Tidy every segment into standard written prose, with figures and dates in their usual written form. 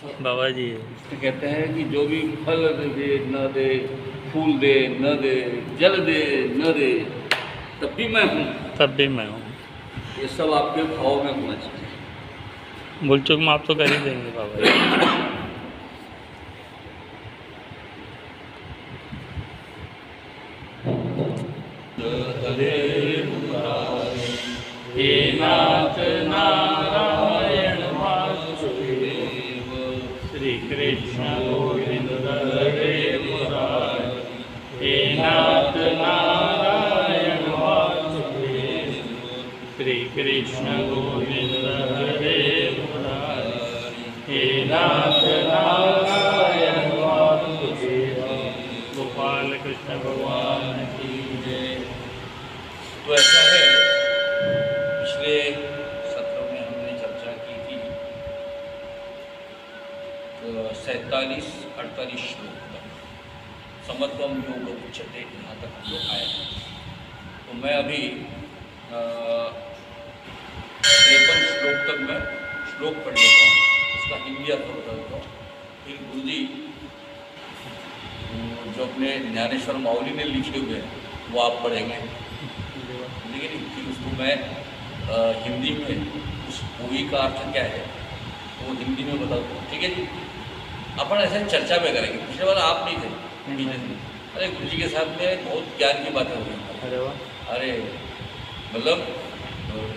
बाबा जी कहते हैं कि जो भी फल दे न दे, फूल दे न दे, जल दे न दे, तब भी मैं हूँ। तब भी मैं हूँ। ये सब आपके भाव में होना चाहिए। भूल चूक माफ तो कर ही देंगे बाबा जी। हे नाथ नारायण वासुदेव, श्री कृष्ण गोविंद हरे मुरारी। हे नाथ नारायण वासुदेव, श्री कृष्ण गोविंद हरे मुरारी। हे नाथ नारायण वासुदेव, गोपाल कृष्ण भगवान की जय। तो ऐसा है, पिछले सत्र में हमने चर्चा की थी 47-48 श्लोक तक, समत्वम योग उच्चते, यहाँ तक हम लोग आए हैं। तो मैं अभी 53 श्लोक तक मैं श्लोक पढ़ लेता हूँ, उसका हिंदी अर्थ बता देता हूँ। फिर गुरु जी जो अपने ज्ञानेश्वर माउली ने लिखे हुए हैं वो आप पढ़ेंगे, लेकिन फिर उसको मैं हिंदी में उस मूवी का अर्थ क्या है वो हिंदी में बता दूँ, ठीक है जी। अपन ऐसे चर्चा में करेंगे, पिछले वाला आप नहीं थे। अरे गुरु जी के साथ में बहुत ज्ञान की बातें हो गई। अरे वाह, अरे मतलब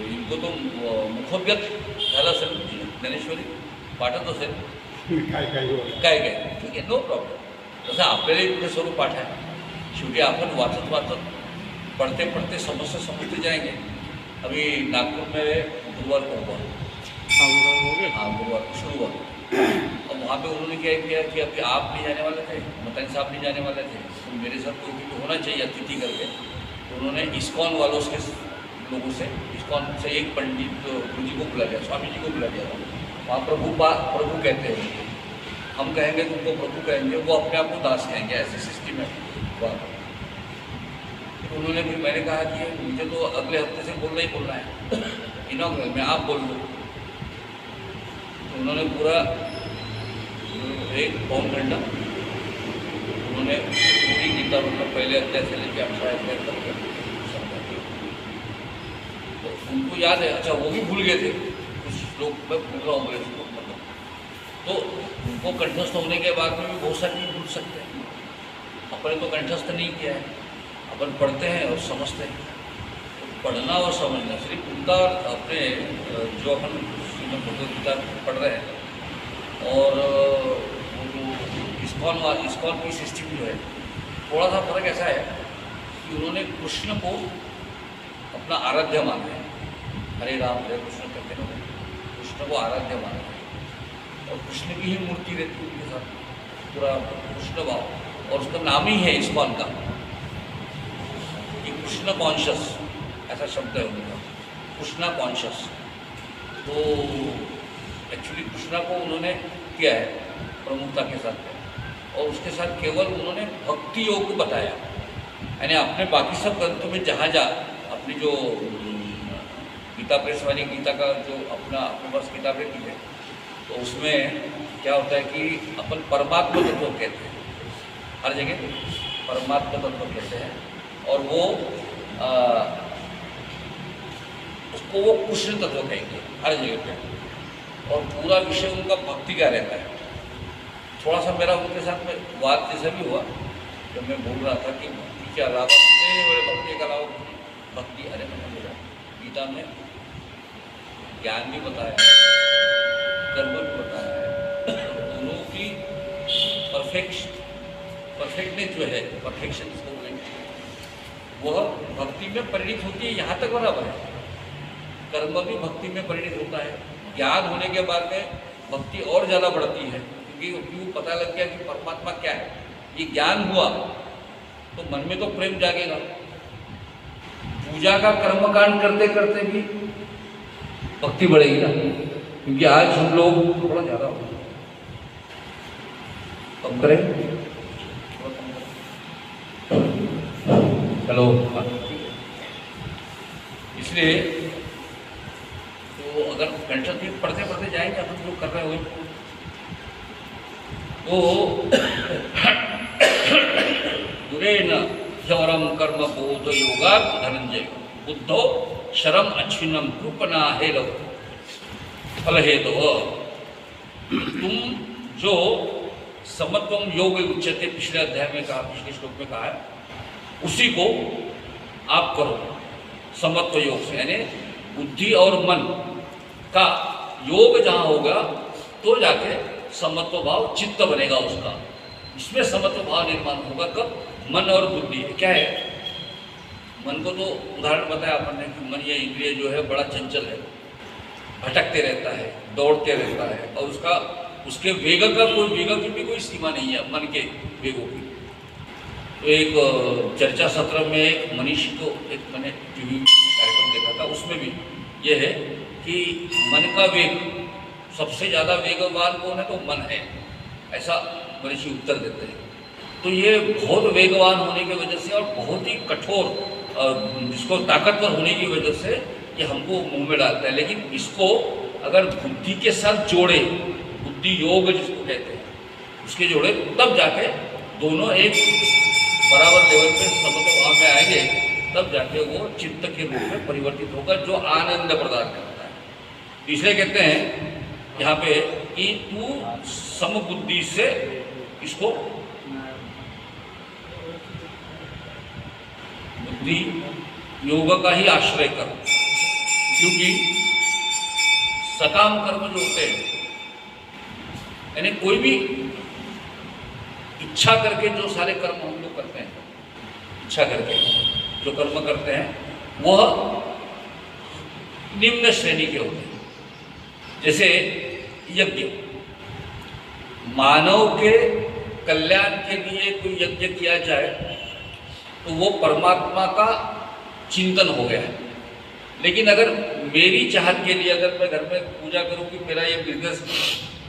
इनको तो मुखोद्गत झाला असेल ज्ञानेश्वरी पाठत असेल काय काय, ठीक आहे, नो प्रॉब्लेम। तसं आपल्यालाही पुढे स्वरूप पाठ आहे, शेवटी आपण वाचत वाचत पढ़ते पढ़ते समझते जाएंगे। अभी नागपुर में गुरुवार को हुआ, हाँ गुरुवार को शुरू हुआ। और वहाँ पे उन्होंने क्या किया कि अभी आप नहीं जाने वाले थे, मतन साहब नहीं जाने वाले थे, तो मेरे साथ कोई भी होना चाहिए अतिथि करके। तो उन्होंने इस्कॉन वालों के लोगों से, इस्कॉन से एक पंडित गुरु जी को बुला लिया, स्वामी जी को बुला लिया था। वहाँ प्रभु कहते हैं, हम कहेंगे तो उनको प्रभु कहेंगे, वो अपने आप को दास कहेंगे, ऐसी सिस्टम है वहाँ। तो उन्होंने भी, मैंने कहा कि मुझे तो अगले हफ्ते से बोलना है इनॉग्रेशन में, आप बोल दो। तो उन्होंने पूरा 1 पौन घंटा उन्होंने पूरी गीता मतलब पहले अध्याय से लेकर 18 अध्याय तक समझा दिया। तो उनको याद है, अच्छा वो भी भूल गए थे कुछ श्लोक, मैं भूल रहा हूँ श्लोक मतलब। तो उनको कंठस्थ होने के बाद में भी बहुत सारी चीज़ भूल सकते हैं। अपने तो कंठस्थ नहीं किया है, अपन पढ़ते हैं और समझते हैं। तो पढ़ना और समझना सिर्फ उनका, अपने जो अपन श्रीमद् भगवद गीता पढ़ रहे हैं और वो जो इस्कॉन की सिस्टम जो है, थोड़ा सा फर्क ऐसा है कि उन्होंने कृष्ण को अपना आराध्य माना है। हरे राम हरे कृष्ण कहते हैं, कृष्ण को आराध्य माना है और कृष्ण की ही मूर्ति रहती है उनके साथ, पूरा कृष्ण भाव, और उसका नाम ही है इस्कॉन का, कृष्ण कॉन्शियस, ऐसा शब्द है उनका, कृष्णा कॉन्शियस। तो एक्चुअली कृष्णा को उन्होंने किया है प्रमुखता के साथ, और उसके साथ केवल उन्होंने भक्ति योग को बताया। यानी अपने बाकी सब ग्रंथों में जहाँ अपनी जो गीता प्रेस वाली गीता का जो अपने पास किताब रहती है, तो उसमें क्या होता है कि अपन परमात्मा तत्व कहते हैं, हर जगह परमात्मा तत्व कहते हैं, और वो उसको वो कृष्ण तत्व कहेंगे हर जगह पे। और पूरा विषय उनका भक्ति का रहता है। थोड़ा सा मेरा उनके साथ में वाद जैसा भी हुआ जब मैं बोल रहा था कि भक्ति के अलावा, भक्ति के अलावा भक्ति, अरे मैंने बोला गीता में ज्ञान भी बताया है, कर्म भी बताया है, दोनों की परफेक्टनेस जो है, परफेक्शन इसको बोलेंगे, वह भक्ति में परिणित होती है, यहाँ तक बराबर है। कर्म भी भक्ति में परिणित होता है। ज्ञान होने के बाद में भक्ति और ज़्यादा बढ़ती है, क्योंकि पता लग गया कि परमात्मा क्या है। ये ज्ञान हुआ तो मन में तो प्रेम जागेगा। पूजा का कर्मकांड करते करते भी भक्ति बढ़ेगी ना, क्योंकि आज हम लोग थोड़ा ज़्यादा हो कम करें, हेलो, इसलिए तो अगर कंठस्थ पढ़ते पढ़ते जाएंगे, अपन लोग कर रहे हुए तो दुरेन ह्यवरम कर्म बोध योगा धनंजय बुद्धो शरम अच्छिन्नम कृपना हेलो फल हेतु। तुम जो समत्वम योग उच्चते पिछले अध्याय में कहा, पिछले श्लोक में कहा है, उसी को आप करो समत्व योग से, यानी बुद्धि और मन का योग जहाँ होगा तो जाके समत्व भाव चित्त बनेगा उसका। इसमें समत्व भाव निर्माण होगा कब? मन और बुद्धि। क्या है मन को? तो उदाहरण बताया अपन ने कि मन ये इंद्रिय जो है बड़ा चंचल है, भटकते रहता है, दौड़ते रहता है, और उसके वेग का वेग की भी कोई सीमा नहीं है मन के वेगों की। तो एक चर्चा सत्र में एक मनीष को एक मैंने टीवी कार्यक्रम देखा था, उसमें भी ये है कि मन का वेग सबसे ज़्यादा वेगवान कौन है? तो मन है, ऐसा मनीषी उत्तर देते हैं। तो ये बहुत वेगवान होने की वजह से और बहुत ही कठोर, जिसको ताकतवर होने की वजह से ये हमको मुंह में डालता है। लेकिन इसको अगर बुद्धि के साथ जोड़े, बुद्धि योग जिसको कहते हैं, उसके जोड़े, तब जाके दोनों एक बराबर लेवल पे समत्व भाव में आएंगे, तब जाके वो चित्त के रूप में परिवर्तित होगा जो आनंद प्रदान करता है। तीसरे कहते हैं यहाँ पे कि तू समबुद्धि से इसको बुद्धि योग का ही आश्रय कर, क्योंकि सकाम कर्म जो होते हैं, यानी कोई भी इच्छा करके जो सारे कर्म हम लोग करते हैं, इच्छा करके जो कर्म करते हैं वह निम्न श्रेणी के होते हैं। जैसे यज्ञ, मानव के कल्याण के लिए कोई यज्ञ किया जाए तो वो परमात्मा का चिंतन हो गया है। लेकिन अगर मेरी चाहत के लिए अगर मैं घर में पूजा करूं कि मेरा ये बिजनेस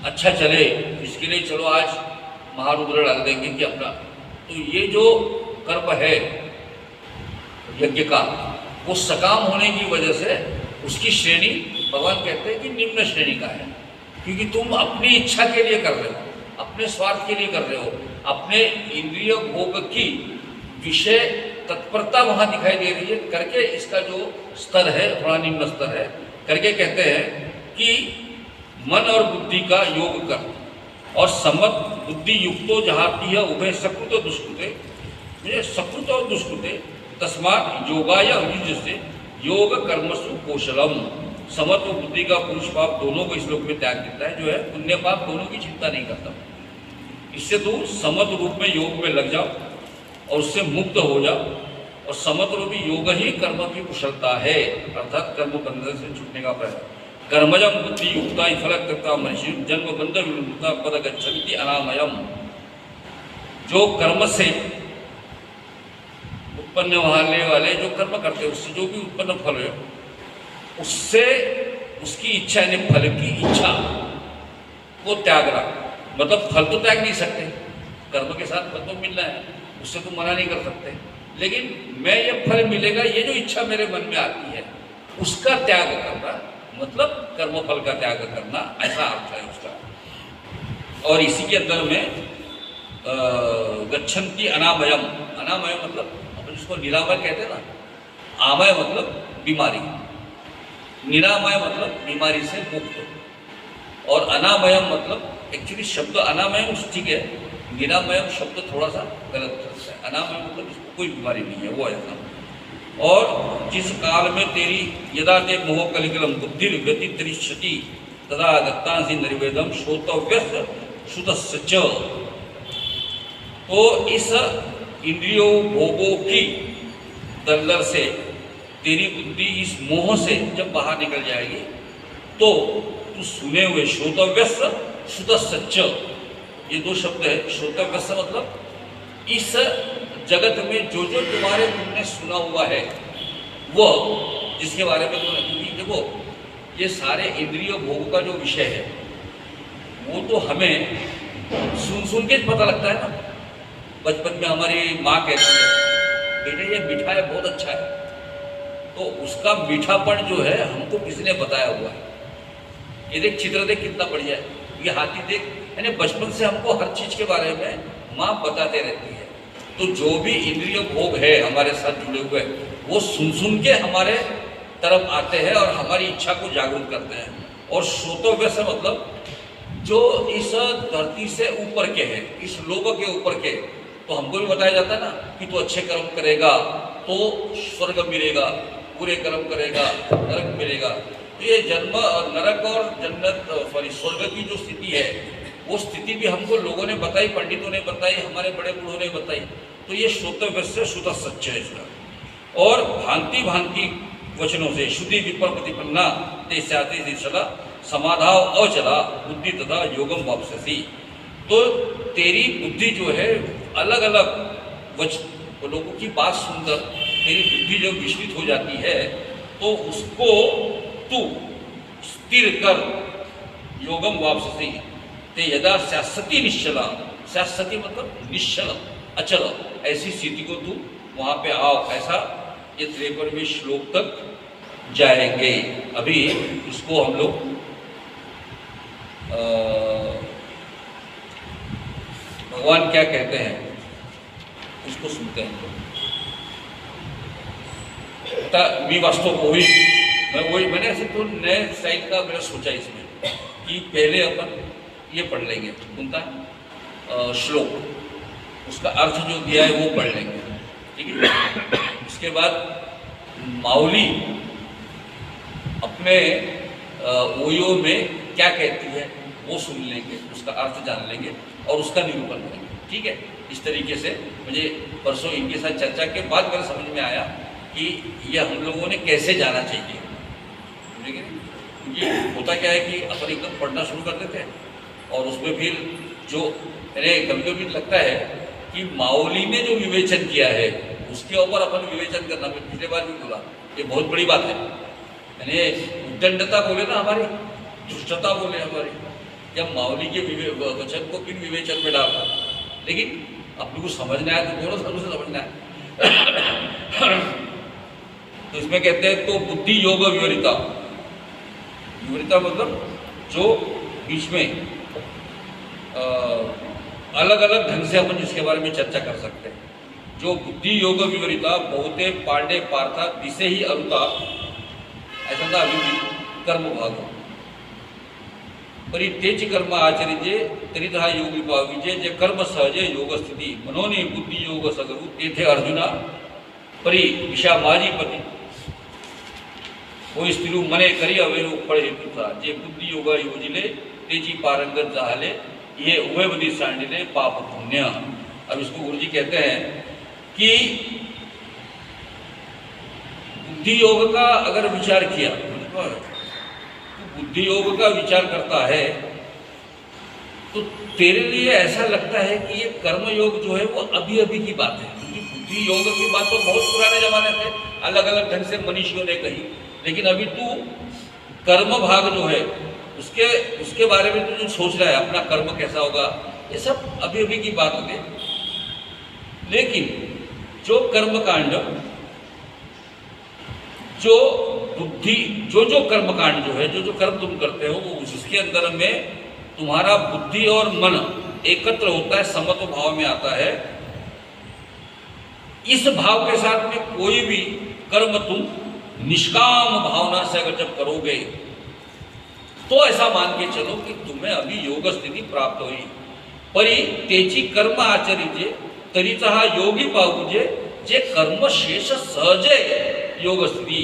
अच्छा चले, इसके लिए चलो आज महारुद्र डाल देंगे कि अपना, तो ये जो कर्म है यज्ञ का, वो सकाम होने की वजह से उसकी श्रेणी भगवान कहते हैं कि निम्न श्रेणी का है। क्योंकि तुम अपनी इच्छा के लिए कर रहे हो, अपने स्वार्थ के लिए कर रहे हो, अपने इंद्रिय भोग की विषय तत्परता वहाँ दिखाई दे रही है करके, इसका जो स्तर है थोड़ा निम्न स्तर है करके कहते हैं कि मन और बुद्धि का योग कर, और समत बुद्धि युक्तो जहाती है उभय सकृत दुष्कृते, सकृत और दुष्कृते तस्मात् योगाय युज्यसे योग कर्मसु कौशलम। समत और बुद्धि का पुरुष पाप दोनों को इस लोक में त्याग देता है, जो है पुण्य पाप दोनों की चिंता नहीं करता। इससे तू समत रूप में योग में लग जाओ और उससे मुक्त हो जाओ, और समत रूपी योग ही कर्म की कुशलता है, अर्थात कर्म बंधन से छूटने का प्रयास। कर्मजम बुद्धि युक्ता फलक तथा मनुष्य जन्म बंध विमुक्ता पद गच्छन्ति अनामयम। जो कर्म से उत्पन्न होने वाले जो कर्म करते हैं, उससे जो भी उत्पन्न फल है, उससे उसकी इच्छा यानी फल की इच्छा को त्यागना। मतलब फल तो त्याग नहीं सकते, कर्म के साथ फल तो मिलना है, उससे तो मना नहीं कर सकते, लेकिन मैं ये फल मिलेगा, ये जो इच्छा मेरे मन में आती है उसका त्याग करना, मतलब कर्म फल का त्याग करना, ऐसा अर्थ है उसका। और इसी के अंदर में गच्छन्ति अनामयम, अनामय मतलब अपन जिसको निरामय कहते हैं ना, आमय मतलब बीमारी, निरामय मतलब बीमारी से मुक्त, और अनामयम मतलब एक्चुअली शब्द अनामयम ठीक है, निरामयम शब्द थोड़ा सा गलत लगता है। अनामय मतलब जिसको कोई बीमारी नहीं है वो ऐसा। और जिस काल में तेरी यदा ते मोह कलिकलम बुद्धि व्यतिरिष्यति तदा दत्तांसी निर्वेदम श्रोतव्यस्य श्रुतस्य च। तो इस इंद्रियों भोगों की दलदल से तेरी बुद्धि इस मोह से जब बाहर निकल जाएगी तो तू सुने हुए श्रोतव्यस्य श्रुतस्य च, ये दो शब्द है। श्रोतव्यस्य मतलब इस जगत में जो जो तुमने सुना हुआ है वो जिसके बारे में तुमने, क्योंकि देखो ये सारे इंद्रिय भोग का जो विषय है वो तो हमें सुन के पता लगता है ना। बचपन में हमारी माँ कहती है बेटे ये मीठा है, बहुत अच्छा है, तो उसका मीठापन जो है हमको किसने बताया हुआ है। ये देख चित्र देख कितना बढ़िया है, ये हाथी देख यानी बचपन से हमको हर चीज़ के बारे में माँ बताते रहती है। तो जो भी इंद्रिय भोग है हमारे साथ जुड़े हुए, वो सुन सुन के हमारे तरफ आते हैं और हमारी इच्छा को जागरूक करते हैं। और श्रोतव्य से मतलब जो इस धरती से ऊपर के हैं, इस लोक के ऊपर के, तो हमको भी बताया जाता है ना कि तू अच्छे कर्म करेगा तो स्वर्ग मिलेगा, बुरे कर्म करेगा नरक मिलेगा। तो ये जन्म नरक और जन्नत स्वर्ग की जो स्थिति है, वो स्थिति भी हमको लोगों ने बताई, पंडितों ने बताई, हमारे बड़े बूढ़ों ने बताई। तो ये श्रोतव्य से शुद्ध सच्च है इसका। और भांति भांति वचनों से शुद्धि विपर प्रतिपन्ना ते साते दिशला समाधाव अचला बुद्धि तथा योगम वापसी। तो तेरी बुद्धि जो है अलग अलग वचन लोगों की बात सुनकर तेरी बुद्धि जब विचलित हो जाती है, तो उसको तू स्थिर कर योगम वापसी ते यदा शाश्वती निश्चला, शाश्वती मतलब निश्चल अचल, ऐसी स्थिति को तू वहाँ पे आओ। ऐसा ये 53वें श्लोक तक जाएंगे। अभी इसको हम लोग भगवान क्या कहते हैं उसको सुनते हैं। मैं वास्तव मैंने ऐसे तो नए स्टाइल का मेरा सोचा इसमें कि पहले अपन ये पढ़ लेंगे उनका श्लोक, उसका अर्थ जो दिया है वो पढ़ लेंगे, ठीक है। उसके बाद माउली अपने ओयो में क्या कहती है वो सुन लेंगे, उसका अर्थ जान लेंगे और उसका निरूपण करेंगे, ठीक है। इस तरीके से मुझे परसों इनके साथ चर्चा के बाद मेरे समझ में आया कि ये हम लोगों ने कैसे जाना चाहिए, ठीक है। क्योंकि होता क्या है कि अपन एकदम पढ़ना शुरू कर देते हैं और उसमें फिर जो मेरे कभी कभी लगता है कि माउली ने जो विवेचन किया है उसके ऊपर अपन विवेचन करना, पिछले बार भी बोला, ये बहुत बड़ी बात है। यानी उद्दंडता बोले ना हमारी, दुष्टता बोले हमारी, जब माउली के वचन को फिर विवेचन में डालना। लेकिन अपने को समझना है तो दोनों तरफ से समझना है। तो इसमें कहते हैं तो बुद्धि योग विवरिता, विवरिता मतलब जो बीच में अलग अलग ढंग से अपन जिसके बारे में चर्चा कर सकते हैं। जो बुद्धि योग विवरिता बहुते पांडे पार्था दिसे ही अरुता, ऐसा था अभी भी कर्म भाग परि तेज कर्म आचरिजे त्रिधा योग विभाविजे जे कर्म सहजे योग स्थिति मनोनि बुद्धि योग सगरु तेथे अर्जुना परि विषा माजीपति कोई स्थिरु मने करी अवेरु फल हेतु था जे बुद्धि योगा योजिले तेजी पारंगत जाहले ये उभय बदी सांडिले पाप पुण्य। अब इसको गुरु जी कहते हैं कि बुद्धि योग का अगर विचार किया तो बुद्धि योग का विचार करता है तो तेरे लिए ऐसा लगता है कि ये कर्म योग जो है वो अभी अभी की बात है। क्योंकि बुद्धि योग की बात तो बहुत पुराने जमाने से अलग अलग ढंग से मनीषियों ने कही, लेकिन अभी तू कर्म भाग जो है उसके बारे में तू जो सोच रहा है अपना कर्म कैसा होगा, ये सब अभी अभी की बात होगी। लेकिन जो कर्म कांड जो बुद्धि जो कर्म कांड जो है जो कर्म तुम करते हो वो उसके अंदर में तुम्हारा बुद्धि और मन एकत्र होता है, समत्व भाव में आता है। इस भाव के साथ में कोई भी कर्म तुम निष्काम भावना से अगर जब करोगे तो ऐसा मान के चलो कि तुम्हें अभी योग स्थिति प्राप्त हुई। परि तेची कर्म आचरिजे तरीचा योगी पाहुजे जे कर्म शेष सहजे योग स्थिति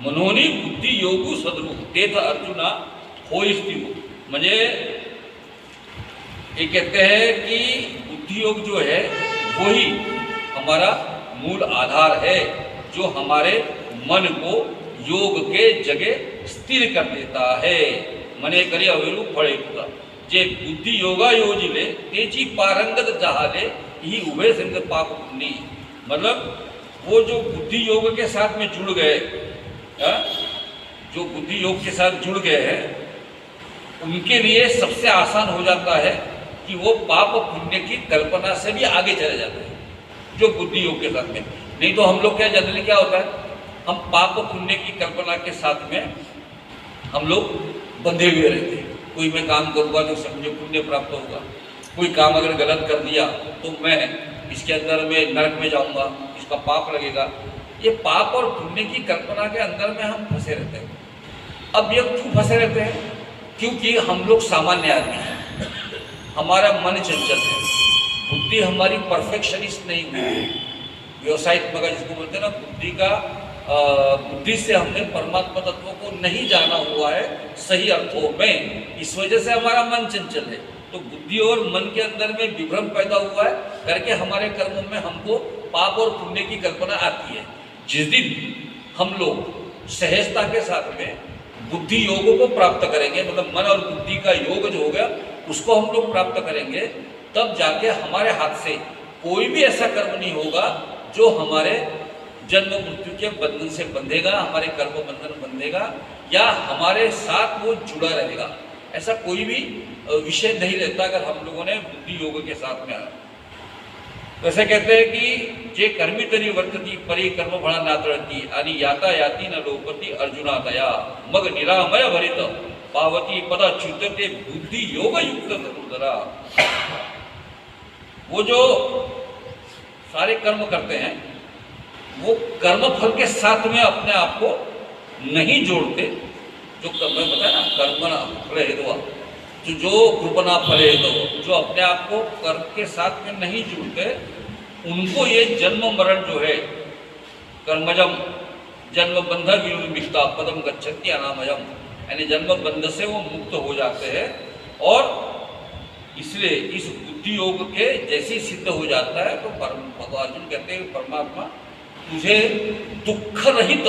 मनोनी बुद्धि योगु सदरू तेथ अर्जुना हो स्थिति। म्हणजे ये कहते हैं कि बुद्धि योग जो है वही हमारा मूल आधार है जो हमारे मन को योग के जगह स्थिर कर देता है। मने करे अवेरु फड़े जे बुद्धि योगा योजिले तेजी पारंगत जहाले ही उभय सिंह पाप पुण्य। मतलब वो जो बुद्धि योग के साथ में जुड़ गए, जो बुद्धि योग के साथ जुड़ गए हैं उनके लिए सबसे आसान हो जाता है कि वो पाप पुण्य की कल्पना से भी आगे चले जाते हैं जो बुद्धि योग के साथ में। नहीं तो हम लोग क्या जनरली क्या होता है, हम पाप पुण्य की कल्पना के साथ में हम लोग बंधे हुए रहते हैं। कोई मैं काम करूँगा तो उससे मुझे पुण्य प्राप्त होगा, कोई काम अगर गलत कर दिया तो मैं इसके अंदर में नरक में जाऊँगा, इसका पाप लगेगा। ये पाप और पुण्य की कल्पना के अंदर में हम फंसे रहते हैं। अब ये क्यों फंसे रहते हैं? क्योंकि हम लोग सामान्य आदमी हैं, हमारा मन चंचल है, बुद्धि हमारी परफेक्शनिस्ट नहीं हुई, व्यवसायित्मक जिसको बोलते हैं ना, बुद्धि से हमने परमात्मा तत्व को नहीं जाना हुआ है सही अर्थों में, इस वजह से हमारा मन चंचल है। तो बुद्धि और मन के अंदर में विभ्रम पैदा हुआ है करके हमारे कर्मों में हमको पाप और पुण्य की कल्पना आती है। जिस दिन हम लोग सहजता के साथ में बुद्धि योगों को प्राप्त करेंगे, मतलब मन और बुद्धि का योग जो हो गया उसको हम लोग प्राप्त करेंगे, तब जाके हमारे हाथ से कोई भी ऐसा कर्म नहीं होगा जो हमारे जन्म मृत्यु के बंधन से बंधेगा, हमारे कर्म बंधन बंधेगा या हमारे साथ वो जुड़ा रहेगा। ऐसा कोई भी विषय नहीं रहता अगर हम लोगों ने बुद्धि योग के साथ में आया। वैसे कहते हैं कि जे कर्मी तरी वर्तती परि कर्म फला नातरती आणि याता याती न लोपति अर्जुना दया मग निरामय भरित पावती पद च्युतते बुद्धि योग युक्त धनुधरा। वो जो सारे कर्म करते हैं वो कर्म फल के साथ में अपने आप को नहीं जोड़ते। जो मैं बताया ना, कर्मणा फले हेतु, जो कृपणा फले हेतु, जो अपने आप को कर्म के साथ में नहीं जुड़ते, उनको ये जन्म मरण जो है, कर्मजम जन्म बंध विमुक्ता पदम गच्छन्ति अनामयम, यानी जन्म बंध से वो मुक्त हो जाते हैं। और इसलिए इस बुद्धि योग के जैसे सिद्ध हो जाता है तो भगवान अर्जुन कहते हैं परमात्मा तुझे दुख रहित,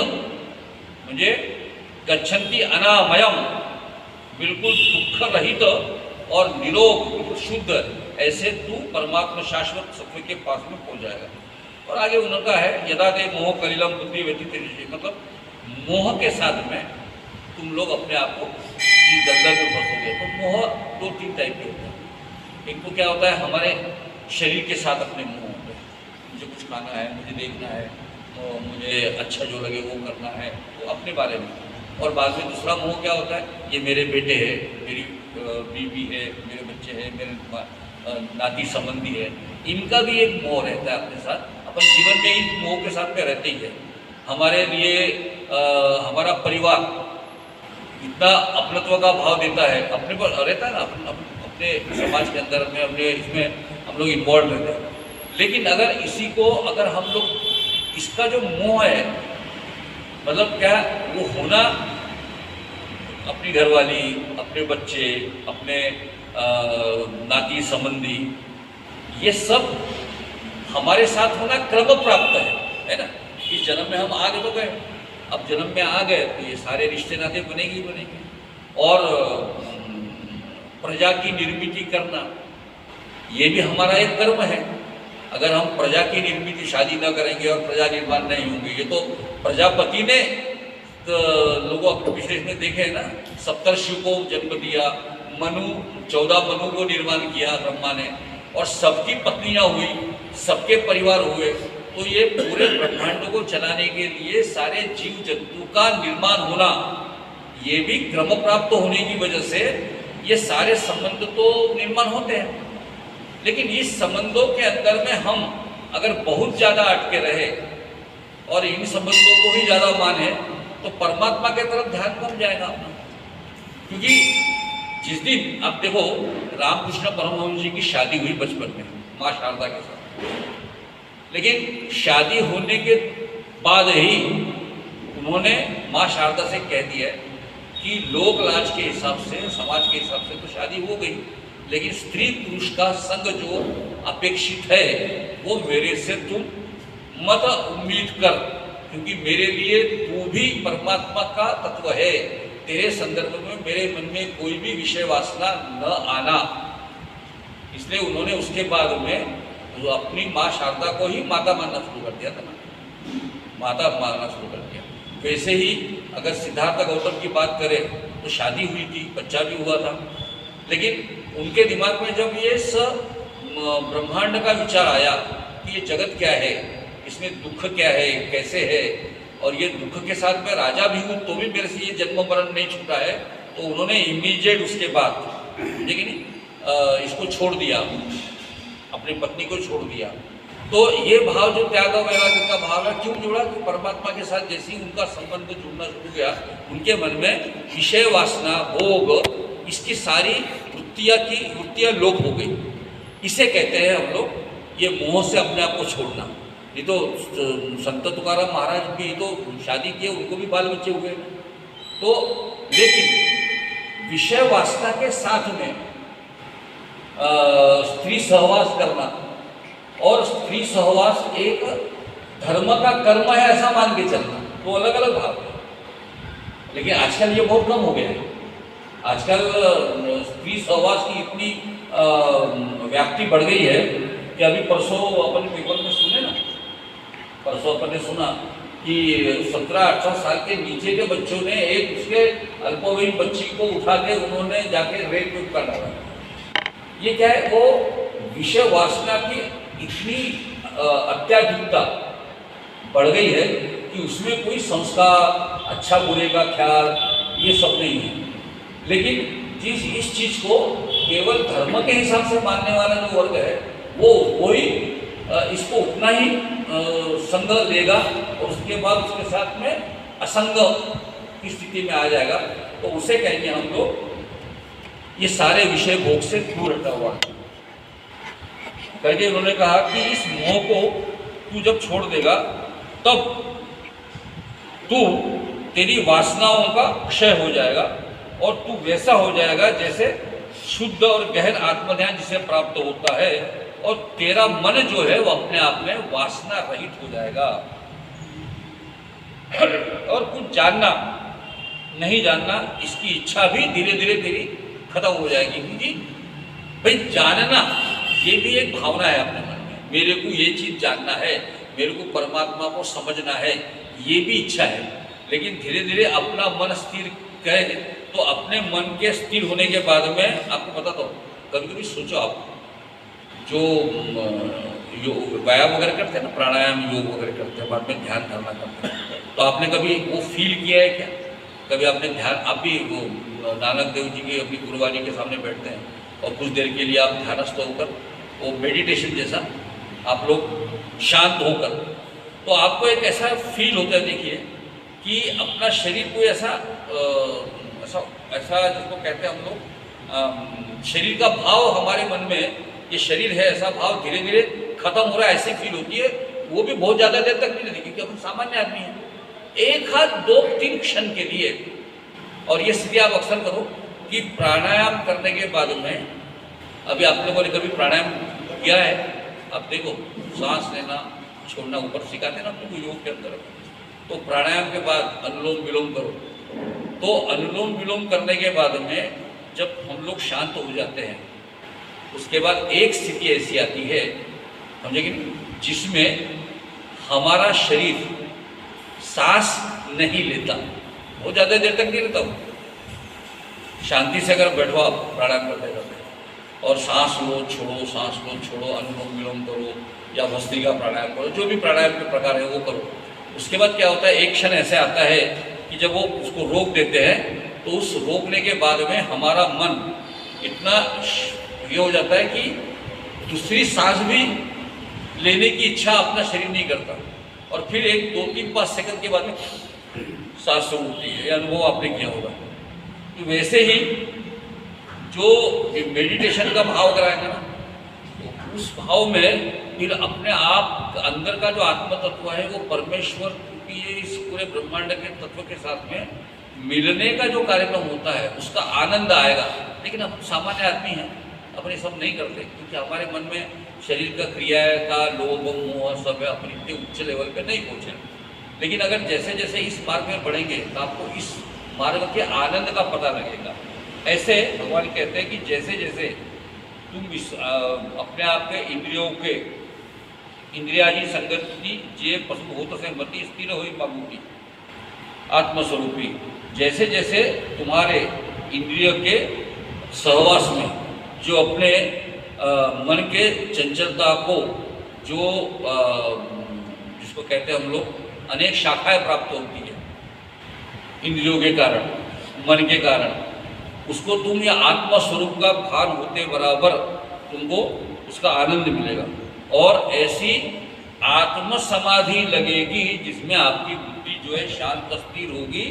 मुझे गच्छन्ति अनामयम, बिल्कुल दुख रहित और निरोग, बिल्कुल शुद्ध, ऐसे तू परमात्मा शाश्वत सत्व के पास में पहुंच जाएगा। और आगे उनका है यदा दे मोह कलिलम बुद्धि व्यतीत, मतलब मोह के साथ में तुम लोग अपने आप को इस दलदल में फंसोगे। तो मोह दो तीन टाइप के होते हैं। एक तो क्या होता है, हमारे शरीर के साथ अपने मोह होते हैं, मुझे कुछ खाना है, मुझे देखना है, तो मुझे अच्छा जो लगे वो करना है, तो अपने बारे में। और बाद में दूसरा मोह क्या होता है, ये मेरे बेटे हैं, मेरी बीवी है, मेरे बच्चे हैं, मेरे नाती संबंधी है, इनका भी एक मोह रहता है अपने साथ। अपन जीवन में इस मोह के साथ में रहते ही है। हमारे लिए हमारा परिवार इतना अपनत्व का भाव देता है, अपने पर रहता है ना, अपने समाज के अंदर में, अपने इसमें हम लोग इन्वॉल्व रहते हैं। लेकिन अगर इसी को, अगर हम लोग इसका जो मोह है, मतलब क्या, वो होना अपनी घरवाली, अपने बच्चे, अपने नाती संबंधी, ये सब हमारे साथ होना क्रम प्राप्त है ना। इस जन्म में हम आ गए तो गए, अब जन्म में आ गए तो ये सारे रिश्ते नाते बनेंगे ही बनेंगे। और प्रजा की निर्मिति करना, ये भी हमारा एक कर्म है। अगर हम प्रजा की निर्मिति, शादी न करेंगे और प्रजा निर्माण नहीं होंगे, ये तो प्रजापति ने तो लोगों अपने पिछले में देखे ना, सप्तर्षि को जन्म दिया, 14 मनु को निर्माण किया ब्रह्मा ने, और सबकी पत्नियां हुई, सबके परिवार हुए। तो ये पूरे ब्रह्मांड को चलाने के लिए सारे जीव जंतु का निर्माण होना, ये भी क्रम प्राप्त होने की वजह से ये सारे संबंध तो निर्माण होते हैं। लेकिन इस संबंधों के अंदर में हम अगर बहुत ज़्यादा अटके रहे और इन संबंधों को ही ज़्यादा माने तो परमात्मा के तरफ ध्यान कम जाएगा अपना। क्योंकि जिस दिन आप देखो, रामकृष्ण परमहंस जी की शादी हुई बचपन में माँ शारदा के साथ, लेकिन शादी होने के बाद ही उन्होंने माँ शारदा से कह दिया कि लोक लाज के हिसाब से, समाज के हिसाब से तो शादी हो गई, लेकिन स्त्री पुरुष का संग जो अपेक्षित है वो मेरे से तुम मत उम्मीद कर, क्योंकि मेरे लिए तू भी परमात्मा का तत्व है। तेरे संदर्भ में मेरे मन में कोई भी विषय वासना न आना। इसलिए उन्होंने उसके बाद में तो अपनी माँ शारदा को ही माता मानना शुरू कर दिया था ना, माता मानना शुरू कर दिया। वैसे ही अगर सिद्धार्थ गौतम की बात करें तो शादी हुई थी, बच्चा भी हुआ था, लेकिन उनके दिमाग में जब ये ब्रह्मांड का विचार आया कि ये जगत क्या है, इसमें दुख क्या है, कैसे है, और ये दुख के साथ मैं राजा भी हूँ तो भी मेरे से ये जन्म मरण नहीं छूटा है, तो उन्होंने इमीडिएट उसके बाद लेकिन इसको छोड़ दिया, अपनी पत्नी को छोड़ दिया। तो ये भाव जो त्याग वैराग्य का भाव है क्यों जुड़ा? कि परमात्मा के साथ जैसे ही उनका संबंध जुड़ना शुरू किया, उनके मन में विषय वासना, भोग, इसकी सारी वृत्तियाँ लोप हो गई। इसे कहते हैं हम लोग ये मोह से अपने आप को छोड़ना। ये तो संत तुकाराम महाराज भी तो शादी किए, उनको भी बाल बच्चे हुए। तो लेकिन विषय वासना के साथ में स्त्री सहवास करना, और स्त्री सहवास एक धर्म का कर्म है ऐसा मान के चलना, तो अलग अलग भाव है। लेकिन आजकल ये बहुत कम हो गया है। आजकल स्त्री सहवास की इतनी व्याप्ति बढ़ गई है कि अभी परसों अपन पेपर में सुने ना, परसों अपन ने सुना कि 17-18 साल के नीचे के बच्चों ने एक उसके अल्पवयीन बच्ची को उठा के उन्होंने जाके रेप कर डाला। ये क्या है? वो विषय वासना की इतनी अत्याधिकता बढ़ गई है कि उसमें कोई संस्कार, अच्छा बुरे का ख्याल, ये सब नहीं है। लेकिन इस चीज को केवल धर्म के हिसाब से मानने वाला जो वर्ग है वो ही इसको उतना ही संग लेगा, और उसके बाद उसके साथ में असंग की स्थिति में आ जाएगा। तो उसे कहेंगे हम लोग ये सारे विषय भोग से दूर हटा हुआ करके। उन्होंने कहा कि इस मोह को तू जब छोड़ देगा तब तेरी वासनाओं का क्षय हो जाएगा, और तू वैसा हो जाएगा जैसे शुद्ध और गहन आत्मध्यान जिसे प्राप्त होता है, और तेरा मन जो है वो अपने आप में वासना रहित हो जाएगा। और कुछ जानना नहीं जानना, इसकी इच्छा भी धीरे धीरे तेरी खत्म हो जाएगी। क्योंकि भाई जानना ये भी एक भावना है अपने मन में, मेरे को ये चीज जानना है, मेरे को परमात्मा को समझना है, ये भी इच्छा है। लेकिन धीरे धीरे अपना मन स्थिर करे, तो अपने मन के स्थिर होने के बाद में आपको पता, तो कभी कभी सोचो आप जो व्यायाम वगैरह करते हैं ना, प्राणायाम योग वगैरह करते हैं, बाद में ध्यान करना करते हैं, तो आपने कभी वो फील किया है क्या? कभी आपने ध्यान, आप भी वो नानक देव जी की अपनी गुरुवाणी के सामने बैठते हैं और कुछ देर के लिए आप ध्यानस्थ होकर, वो मेडिटेशन जैसा आप लोग शांत होकर, तो आपको एक ऐसा फील होता है, देखिए कि अपना शरीर को ऐसा जिसको कहते हैं हम लोग शरीर का भाव हमारे मन में, ये शरीर है ऐसा भाव धीरे धीरे खत्म हो रहा है, ऐसी फील होती है। वो भी बहुत ज़्यादा देर तक नहीं रहती, क्योंकि हम सामान्य आदमी हैं। 1 हाथ 2-3 क्षण के लिए, और ये स्थिति आप अक्सर करो कि प्राणायाम करने के बाद में, अभी आप लोगों ने कभी प्राणायाम किया है? आप देखो, सांस लेना छोड़ना ऊपर सिखाते ना आपको योग के अंदर, तो प्राणायाम के बाद अनुलोम विलोम करो। तो अनुलोम विलोम करने के बाद में जब हम लोग शांत हो जाते हैं, उसके बाद एक स्थिति ऐसी आती है, समझे कि नहीं, जिसमें हमारा शरीर सांस नहीं लेता, बहुत ज़्यादा देर तक नहीं लेता हूँ। शांति से अगर बैठो आप प्राणायाम करते करते, और सांस लो छोड़ो, सांस लो छोड़ो, अनुलोम विलोम करो या भस्त्रिका प्राणायाम करो, जो भी प्राणायाम के प्रकार है वो करो। उसके बाद क्या होता है, एक क्षण ऐसे आता है कि जब वो उसको रोक देते हैं, तो उस रोकने के बाद में हमारा मन इतना ये हो जाता है कि दूसरी सांस भी लेने की इच्छा अपना शरीर नहीं करता, और फिर 1, 2, 3, 5 सेकंड के बाद में सांस उठती है। ये अनुभव आपने किया होगा। तो वैसे ही जो मेडिटेशन का भाव कराएगा ना, तो उस भाव में फिर अपने आप अंदर का जो आत्म तत्व है वो परमेश्वर की इस पूरे ब्रह्मांड के तत्व के साथ में मिलने का जो कार्यक्रम होता है, उसका आनंद आएगा। लेकिन हम सामान्य आदमी हैं, अपने सब नहीं करते, क्योंकि हमारे मन में शरीर का क्रिया का लोभ मोह सब है, अपने इतने उच्च लेवल पे नहीं पहुँचे। लेकिन अगर जैसे जैसे इस मार्ग में बढ़ेंगे तो आपको इस मार्ग के आनंद का पता लगेगा। ऐसे भगवान कहते हैं कि जैसे जैसे तुम अपने आप के इंद्रियों के इंद्रियाजी संगति जे पशुभूत से मति स्थिर हुई मांगूंगी आत्मस्वरूपी, जैसे जैसे तुम्हारे इंद्रियों के सहवास में जो अपने मन के चंचलता को जो जिसको कहते हैं हम लोग अनेक शाखाएं प्राप्त होती है इंद्रियों के कारण, मन के कारण, उसको तुम या आत्मा स्वरूप का भान होते बराबर तुमको उसका आनंद मिलेगा। और ऐसी आत्म समाधि लगेगी जिसमें आपकी बुद्धि जो है शांत स्थिर होगी,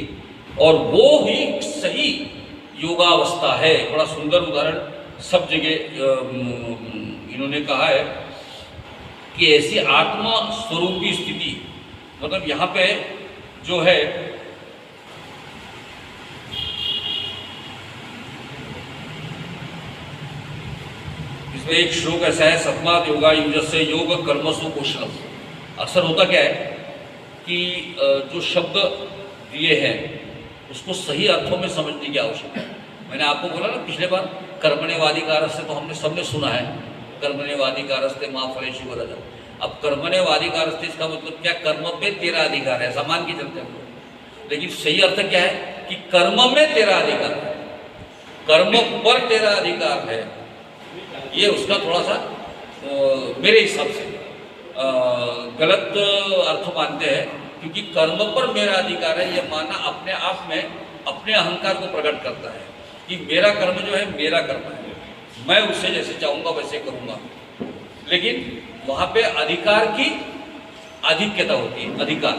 और वो ही सही योगावस्था है। बड़ा सुंदर उदाहरण सब जगह इन्होंने कहा है कि ऐसी आत्मा स्वरूपी स्थिति, मतलब यहाँ पे जो है इसमें एक श्लोक ऐसा है, सतमात योगा युजस्य योग कर्मसु कौशलम। अक्सर होता क्या है कि जो शब्द दिए हैं उसको सही अर्थों में समझने की आवश्यकता है। मैंने आपको बोला ना पिछले बार, कर्मण्यवाधिकारस्य तो हमने सबने सुना है, कर्मण्यवाधिकारस्ते मा फलेषु कदाचन। अब कर्मण्यवाधिकारस्ते इसका मतलब क्या, कर्म पे तेरा अधिकार है, समान की चलते हैं। लेकिन सही अर्थ क्या है कि कर्म में तेरा अधिकार है, कर्म पर तेरा अधिकार है। ये उसका थोड़ा सा मेरे हिसाब से गलत अर्थ मानते हैं, क्योंकि कर्म पर मेरा अधिकार है ये मानना अपने आप में अपने अहंकार को प्रकट करता है कि मेरा कर्म जो है मेरा कर्म है, मैं उससे जैसे चाहूँगा वैसे करूँगा। लेकिन वहाँ पे अधिकार की आधिक्यता होती है, अधिकार।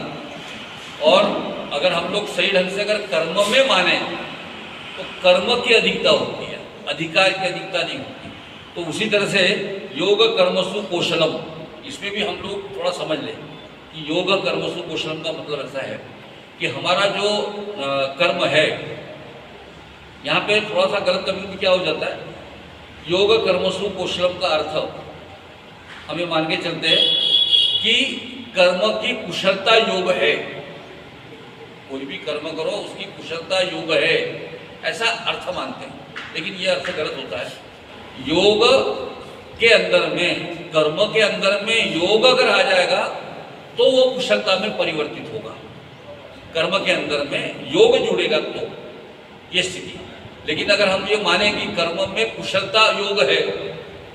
और अगर हम लोग सही ढंग से अगर कर्म में माने तो कर्म की अधिकता होती है, अधिकार की अधिकता नहीं होती। तो उसी तरह से योग कर्मसु कौशलम, इसमें भी हम लोग थोड़ा समझ लें कि योग कर्मसु कौशलम का मतलब ऐसा है कि हमारा जो कर्म है, यहाँ पे थोड़ा सा गलत कभी क्या हो जाता है, योग कर्मसु कौशलम का अर्थ हमें मान के चलते हैं कि कर्म की कुशलता योग है, कोई भी कर्म करो उसकी कुशलता योग है, ऐसा अर्थ मानते हैं। लेकिन यह अर्थ गलत होता है। योग के अंदर में, कर्म के अंदर में योग अगर आ जाएगा तो वो कुशलता में परिवर्तित होगा। कर्म के अंदर में योग जुड़ेगा तो ये स्थिति। लेकिन अगर हम ये माने कि कर्म में कुशलता योग है,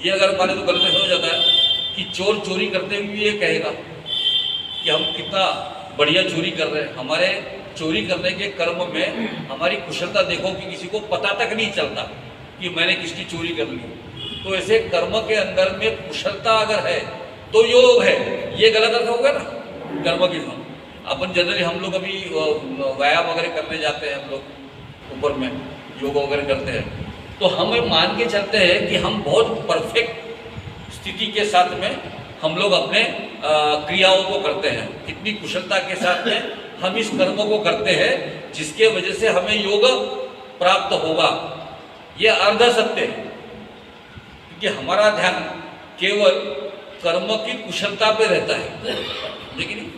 ये अगर माने तो गलत हो जाता है कि चोर चोरी करते हुए ये कहेगा कि हम कितना बढ़िया चोरी कर रहे हैं। हमारे चोरी करने के कर्म में हमारी कुशलता देखो कि किसी को पता तक नहीं चलता कि मैंने किसकी चोरी कर ली। तो ऐसे कर्म के अंदर में कुशलता अगर है तो योग है, ये गलत अर्थ होगा ना कर्म की। अपन जनरली हम लोग अभी व्यायाम वगैरह करने जाते हैं, हम लोग ऊपर में योग वगैरह करते हैं, तो हमें मान के चलते हैं कि हम बहुत परफेक्ट स्थिति के साथ में हम लोग अपने क्रियाओं को करते हैं, कितनी कुशलता के साथ में हम इस कर्म को करते हैं जिसके वजह से हमें योग प्राप्त होगा। ये अर्ध सत्य है, क्योंकि हमारा ध्यान केवल कर्म की कुशलता पे रहता है, लेकिन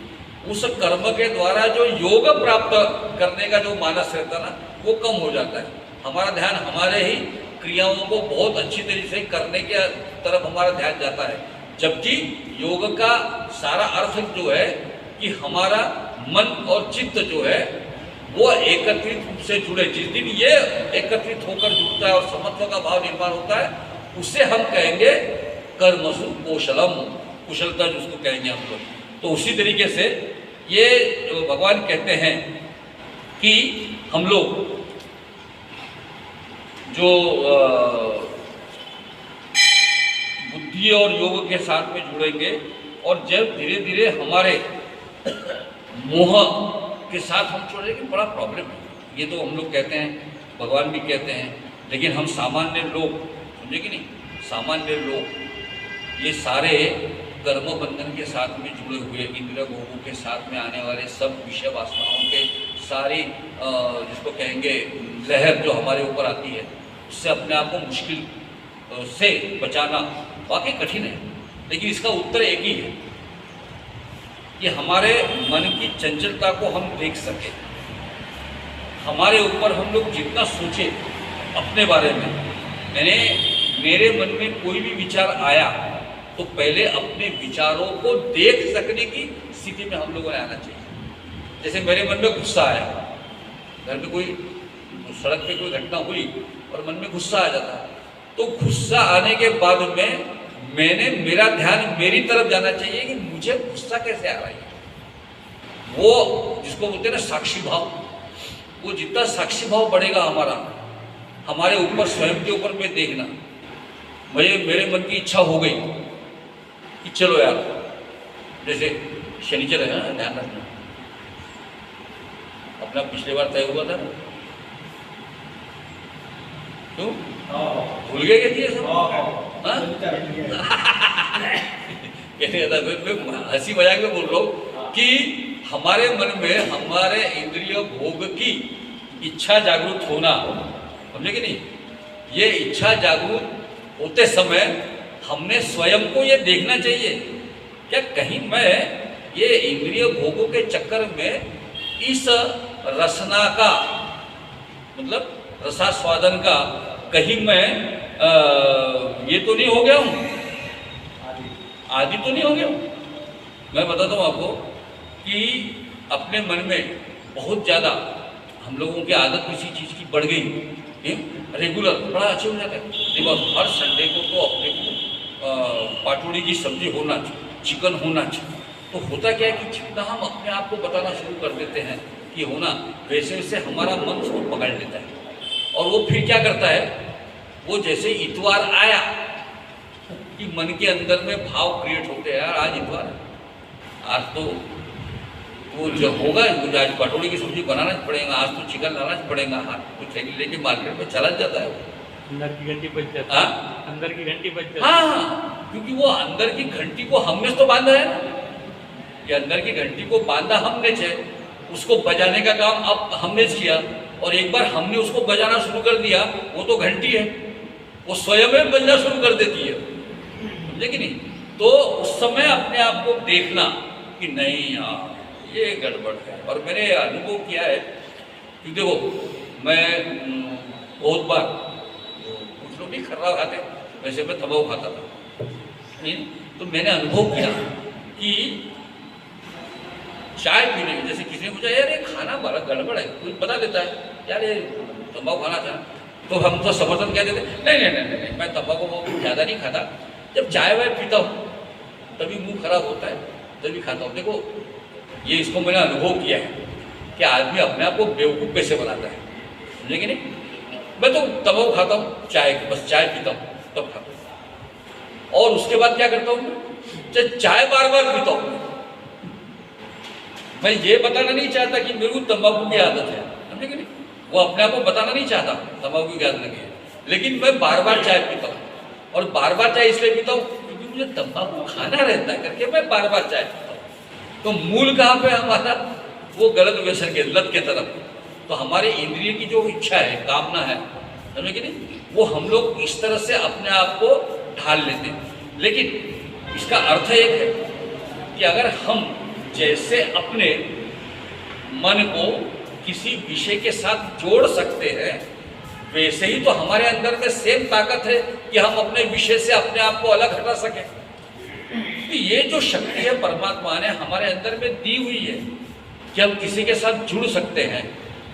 उस कर्म के द्वारा जो योग प्राप्त करने का जो मानस रहता है ना, वो कम हो जाता है। हमारा ध्यान हमारे ही क्रियाओं को बहुत अच्छी तरीके से करने के तरफ हमारा ध्यान जाता है। जबकि योग का सारा अर्थ जो है कि हमारा मन और चित्त जो है वो एकत्रित रूप से जुड़े। जिस दिन ये एकत्रित होकर जुड़ता है और समत्व का भाव निर्माण होता है, उसे हम कहेंगे कर्मसु कौशलम, कुशलता जिसको कहेंगे हम लोग। तो उसी तरीके से ये भगवान कहते हैं कि हम लोग जो बुद्धि और योग के साथ में जुड़ेंगे, और जब धीरे धीरे हमारे मोह के साथ हम जुड़ेंगे, बड़ा प्रॉब्लम है। ये तो हम लोग कहते हैं, भगवान भी कहते हैं, लेकिन हम सामान्य लोग समझे कि नहीं, सामान्य लोग ये सारे कर्म बंधन के साथ में जुड़े हुए, इंद्रिय भोगों के साथ में आने वाले सब विषय वासनाओं के सारी जिसको कहेंगे लहर जो हमारे ऊपर आती है, उससे अपने आप को मुश्किल से बचाना वाकई कठिन है। लेकिन इसका उत्तर एक ही है कि हमारे मन की चंचलता को हम देख सके। हमारे ऊपर हम लोग जितना सोचे अपने बारे में, मेरे मन में कोई भी विचार आया तो पहले अपने विचारों को देख सकने की स्थिति में हम लोगों ने आना चाहिए। जैसे मेरे मन में गुस्सा आया, घर में कोई सड़क पे कोई घटना हुई और मन में गुस्सा आ जाता है, तो गुस्सा आने के बाद में मेरा ध्यान मेरी तरफ जाना चाहिए कि मुझे गुस्सा कैसे आ रहा है। वो जिसको बोलते हैं ना साक्षी भाव, वो जितना साक्षी भाव बढ़ेगा हमारा, हमारे ऊपर, स्वयं के ऊपर में देखना। मेरे मन की इच्छा हो गई कि चलो यार, जैसे शनिचर है ना, ध्यान रखना, अपना पिछले बार तय हुआ था ना, क्यों भूल गए क्या जी सब? मैं हंसी मजाक में बोल रहा हूँ कि हमारे मन में हमारे इंद्रिय भोग की इच्छा जागरूक होना, समझे कि नहीं? ये इच्छा जागरूक होते समय हमने स्वयं को ये देखना चाहिए क्या कहीं मैं ये इंद्रिय भोगों के चक्कर में इस रसना का, मतलब रसास्वादन का, कहीं मैं ये तो नहीं हो गया हूँ, आदि तो नहीं हो गया हूँ। मैं बताता हूँ आपको कि अपने मन में बहुत ज़्यादा हम लोगों की आदत किसी चीज़ की बढ़ गई, रेगुलर बड़ा अच्छे हो जाता है। देखो हर संडे को तो अपने को पाटोड़ी की सब्जी होना चाहिए, चिकन होना चाहिए। तो होता क्या है कि जितना हम अपने आप को बताना शुरू कर देते हैं कि होना, वैसे वैसे हमारा मन उसको पकड़ लेता है और वो फिर क्या करता है, वो जैसे इतवार आया कि मन के अंदर में भाव क्रिएट होते हैं, यार आज इतवार है, आज तो वो जो होगा, मुझे आज पटोड़ी की सब्जी बनाना पड़ेगा, आज तो चिकन लाना पड़ेगा, हाँ तो थैली लेके मार्केट में चला जाता है। अंदर की घंटी बज जाती है, अंदर की घंटी बज जाती है। हाँ, क्योंकि वो अंदर की घंटी को हमने तो बांधा है ना, ये अंदर की घंटी को बांधा हमने है, उसको बजाने का काम अब हमने किया, और एक बार हमने उसको बजाना शुरू कर दिया, वो तो घंटी है, वो स्वयं में बजना शुरू कर देती है, समझे कि नहीं? तो उस समय अपने आप को देखना कि नहीं यार ये गड़बड़ है। और मैंने अनुभव किया है कि देखो मैं बहुत बार, कुछ लोग नहीं खर्रा खाते, वैसे मैं तंबाकू खाता था, तो मैंने अनुभव किया कि चाय पीने में, जैसे किसी ने पूछा यार ये खाना बड़ा गड़बड़ है, कोई बता देता है यार ये तंबाकू खाना था, तो हम तो समर्थन कह देते नहीं मैं तंबाकू ज़्यादा नहीं खाता, जब चाय वाय पीता हूँ तभी मुंह खराब होता है, तभी खाता हूँ। देखो ये इसको मैंने अनुभव किया है कि आदमी अपने आप को बेवकूफ़ कैसे बनाता है, समझे कि नहीं? मैं तो तंबाकू खाता हूँ, चाय बस चाय पीता हूँ तब खाता हूँ, और उसके बाद क्या करता हूँ, चाय बार बार पीता हूँ। मैं ये बताना नहीं चाहता कि मेरे को तंबाकू की आदत है, समझे कि नहीं? वो अपने आप को बताना नहीं चाहता तंबाकू की आदत है, लेकिन मैं बार बार चाय पीता हूँ, और बार बार चाय इसलिए पीता हूँ क्योंकि मुझे तंबाकू खाना रहता है करके मैं बार बार चाय पीता हूँ। तो मूल कहाँ पे हमारा, वो गलत व्यसन के, लत के तरफ। तो हमारे इंद्रिय की जो इच्छा है, कामना है, समझे कि नहीं, वो हम लोग इस तरह से अपने आप को ढाल लेते हैं। लेकिन इसका अर्थ एक है कि अगर हम जैसे अपने मन को किसी विषय के साथ जोड़ सकते हैं, वैसे ही तो हमारे अंदर में सेम ताकत है कि हम अपने विषय से अपने आप को अलग हटा सकें। तो ये जो शक्ति है परमात्मा ने हमारे अंदर में दी हुई है कि हम किसी के साथ जुड़ सकते हैं,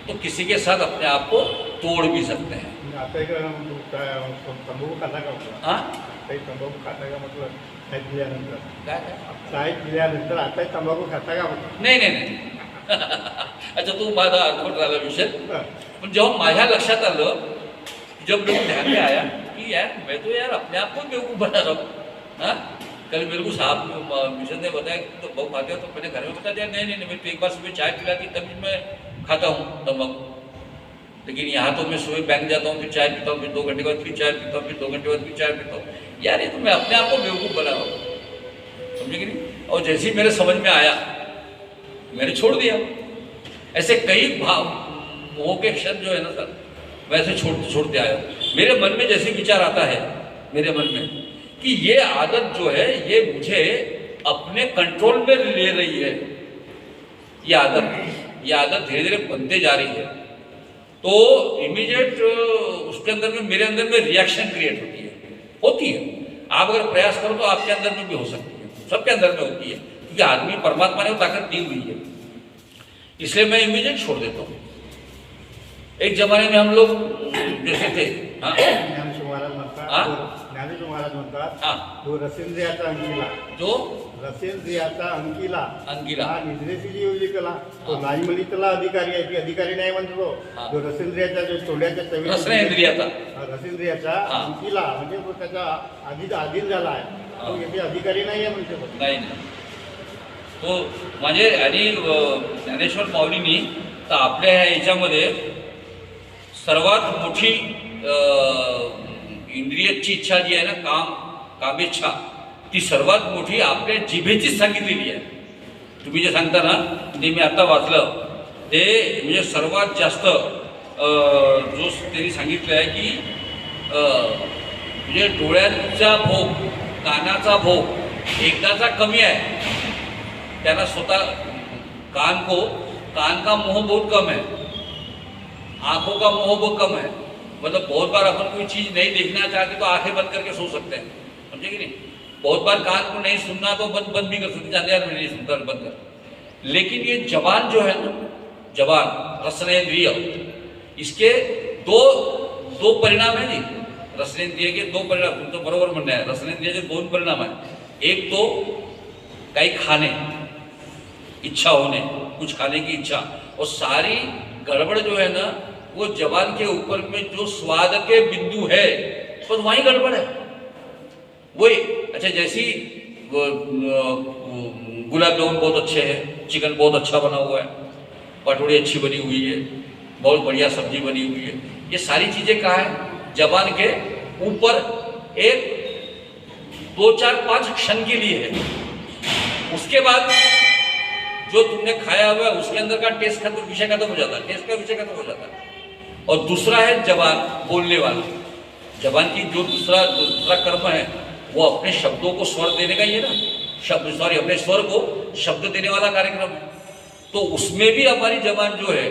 तो किसी के साथ अपने आप को तोड़ भी सकते हैं। तंबाकू खाता का मतलब, हाँ, तंबाकू खाता का मतलब चाय पिल्यानंतर, काय चाय पिल्यानंतर आता तंबाकू खाता का मतलब? नाही अच्छा तो माझा आठवण राहिला विषय, पण जेव्हा माझ्या लक्षात आलं, जब मेरे ध्यान में आया कि यार मैं तो यार अपने आप को बेवकूफ़ बना रहा हूँ। हाँ, कल मेरे को साहब मिशन ने बताया कि तो बहुत खाते हो, तो मैंने घर में बता दिया नहीं मैं तो एक बार सुबह चाय पिला दी तभी मैं खाता हूँ तंबाकू, लेकिन यहाँ तो मैं सुबह बैंक जाता हूँ, फिर चाय पीता हूँ, फिर 2 घंटे बाद फिर चाय पीता हूँ, फिर 2 घंटे बाद फिर चाय पीता हूँ। यार ये तो मैं अपने आप को बेवकूफ़ बना रहा हूँ, समझे कि नहीं? और जैसे ही मेरे समझ में आया मैंने छोड़ दिया। ऐसे कई भाव मोह के क्षण जो है ना सर, वैसे छोड़ते आया। मेरे मन में जैसे विचार आता है मेरे मन में कि ये आदत जो है ये मुझे अपने कंट्रोल में ले रही है, ये आदत धीरे धीरे बनते जा रही है, तो इमीडिएट उसके अंदर में, मेरे अंदर में रिएक्शन क्रिएट होती है। आप अगर प्रयास करो तो आपके अंदर में भी हो सकती है, सबके अंदर में होती है, क्योंकि आदमी परमात्मा ने वो ताकत दी हुई है, इसलिए मैं इमीडिएट छोड़ देता हूँ। एक जमाने में हम लोग जैसे थे, हाँ, ज्ञानेश्वर महाराज महाराज म्हणतात हां तो रसेंद्रियाचा अंकिला जो रसेंद्रियाचा अंकिला अंकिला हा निद्रेची जी योगी कला तो नाही म्हणली त्याला अधिकारी आहे ती अधिकारी नाही म्हणतो हा. जो रसेंद्रियाचा जो तोंड्याच्या चवी रसनेंद्रियाचा रसेंद्रियाचा हा. अंकिला म्हणजे तो त्याच्या अधीन झाला आहे तो हा. याचे अधिकारी नाही आहे म्हणतो नाही नाही. तो म्हणजे आणि ज्ञानेश्वर माऊलींनी तर आपल्या ह्या याच्यामध्ये सर्वात मोठी इंद्रियाची इच्छा जी आहे ना कामेच्छा ती सर्वात मोठी आपल्या जिभेचीच सांगितलेली आहे. तुम्ही जे सांगता ना ते मी आता वाचलं ते म्हणजे सर्वात जास्त जो त्यांनी सांगितलं आहे की म्हणजे डोळ्यांचा भोग कानाचा भोग एकदाचा कमी आहे. त्याला स्वतः कान का मोह बहुत कम है, आंखों का मोह बहुत कम है. मतलब बहुत बार अपन कोई चीज़ नहीं देखना चाहते तो आंखें बंद करके सो सकते हैं, समझे कि नहीं. बहुत बार कान को नहीं सुनना तो बंद भी कर सकते, जानते यार मैं नहीं सुनता बंद कर. लेकिन ये जबान जो है ना, जबान रसनेंद्रिय, इसके दो परिणाम है जी. रसनेंद्रिय के दो परिणाम, तुमचं बरोबर म्हणणं आहे. रसनेंद्रियाचे दोन परिणाम आहेत. एक तो काही खाने इच्छा होने, कुछ खाने की इच्छा, और सारी गड़बड़ जो है ना वो जबान के ऊपर में जो स्वाद के बिंदु है बस वहीं गड़बड़ है. वही अच्छा जैसी गुलाब जामुन बहुत अच्छे हैं, चिकन बहुत अच्छा बना हुआ है, पटोड़ी अच्छी बनी हुई है, बहुत बढ़िया सब्जी बनी हुई है, ये सारी चीज़ें कहाँ है? जबान के ऊपर एक 2-4-5 क्षण के लिए है. उसके बाद जो तुमने खाया हुआ है उसके अंदर का टेस्ट खत्म, विषय खत्म हो जाता है, टेस्ट का विषय खत्म हो जाता है. और दूसरा है जबान, बोलने वाला. जबान की जो दूसरा कर्म है वो अपने शब्दों को स्वर देने का ही है ना, अपने स्वर को शब्द देने वाला कार्यक्रम है. तो उसमें भी हमारी जबान जो है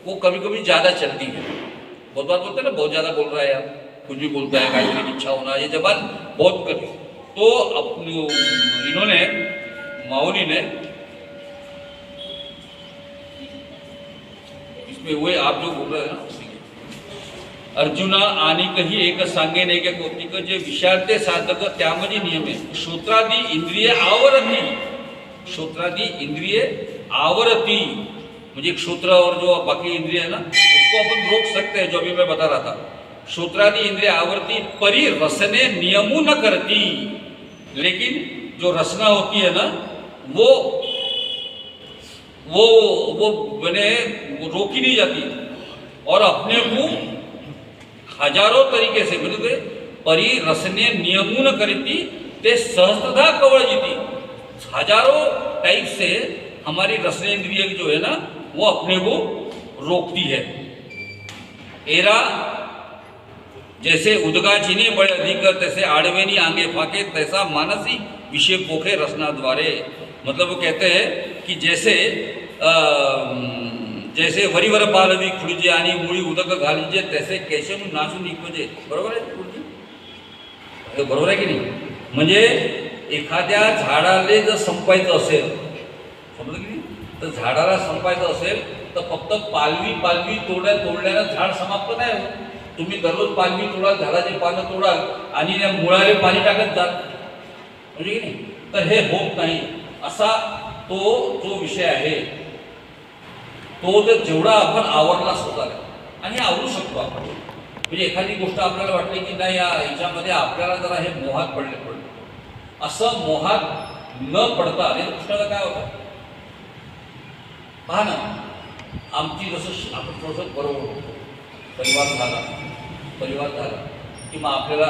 वो कभी कभी ज़्यादा चलती है. बहुत बार बोलते हैं ना बहुत ज़्यादा बोल रहा है यार, कुछ भी बोलता है, कायदे की इच्छा होना, ये जबान बहुत करती. तो इन्होंने माऊली ने इसमें वही आप जो बोल रहे हैं ना, अर्जुना आणि कही एक सांगे नाही के कौतिक जे विषयार्थे साधक त्यामध्ये नियम आहे. श्रोत्रादी इंद्रिय आवरती, श्रोत्रादी इंद्रिय आवरती म्हणजे श्रोत्र और जो बाकी इंद्रिय है ना उसको अपन रोक सकते हैं, जो अभी मैं बता रहा था. श्रोत्रादी इंद्रिय आवरती परी रसने नियमू न करती, लेकिन जो रसना होती है ना वो बने रोकी नहीं जाती और अपने को हजारों तरीके से म्हणजे परी रसने नियमून करती ते सहस्त्रधा कवळ जीती. हजारों टाइप से हमारी रसनेंद्रिय जो है ना वो अपने को रोकती है. एरा जैसे उदगाचीने बड़े अधिक तैसे आड़वेनी आंगे फाके तैसा मानसी विषय पोखे रसना द्वारे. मतलब वो कहते हैं कि जैसे वरीवर पालवी खुडजे आणि मुळी उदक घालीजे तैसे कैसेनु नाचून निघजे. बरोबर आहे खुडजी, बरोबर आहे की नाही. म्हणजे एखाद्या झाडाला जर संपायचं असेल, समजलं की नाही, तर झाडाला संपायचं असेल तर फक्त पालवी तोडल्यानं झाड समाप्त नाही होत. तुम्ही दररोज पालवी तोडाल, झाडाची पानं तोडाल आणि त्या मुळाला पाणी टाकत जाल, म्हणजे की नाही, तर हे होत नाही. असा तो जो विषय आहे तो जर जेवढा आपण आवरला स्वतःला आणि आवरू शकतो आपण. म्हणजे एखादी गोष्ट आपल्याला वाटली की नाही याच्यामध्ये आपल्याला जरा हे मोहात पडले, असं मोहात न पडता या गोष्टीला काय होतं पहा ना. आमची जसं आपण थोडंसं बरोबर होतो, परिवार झाला की मग आपल्याला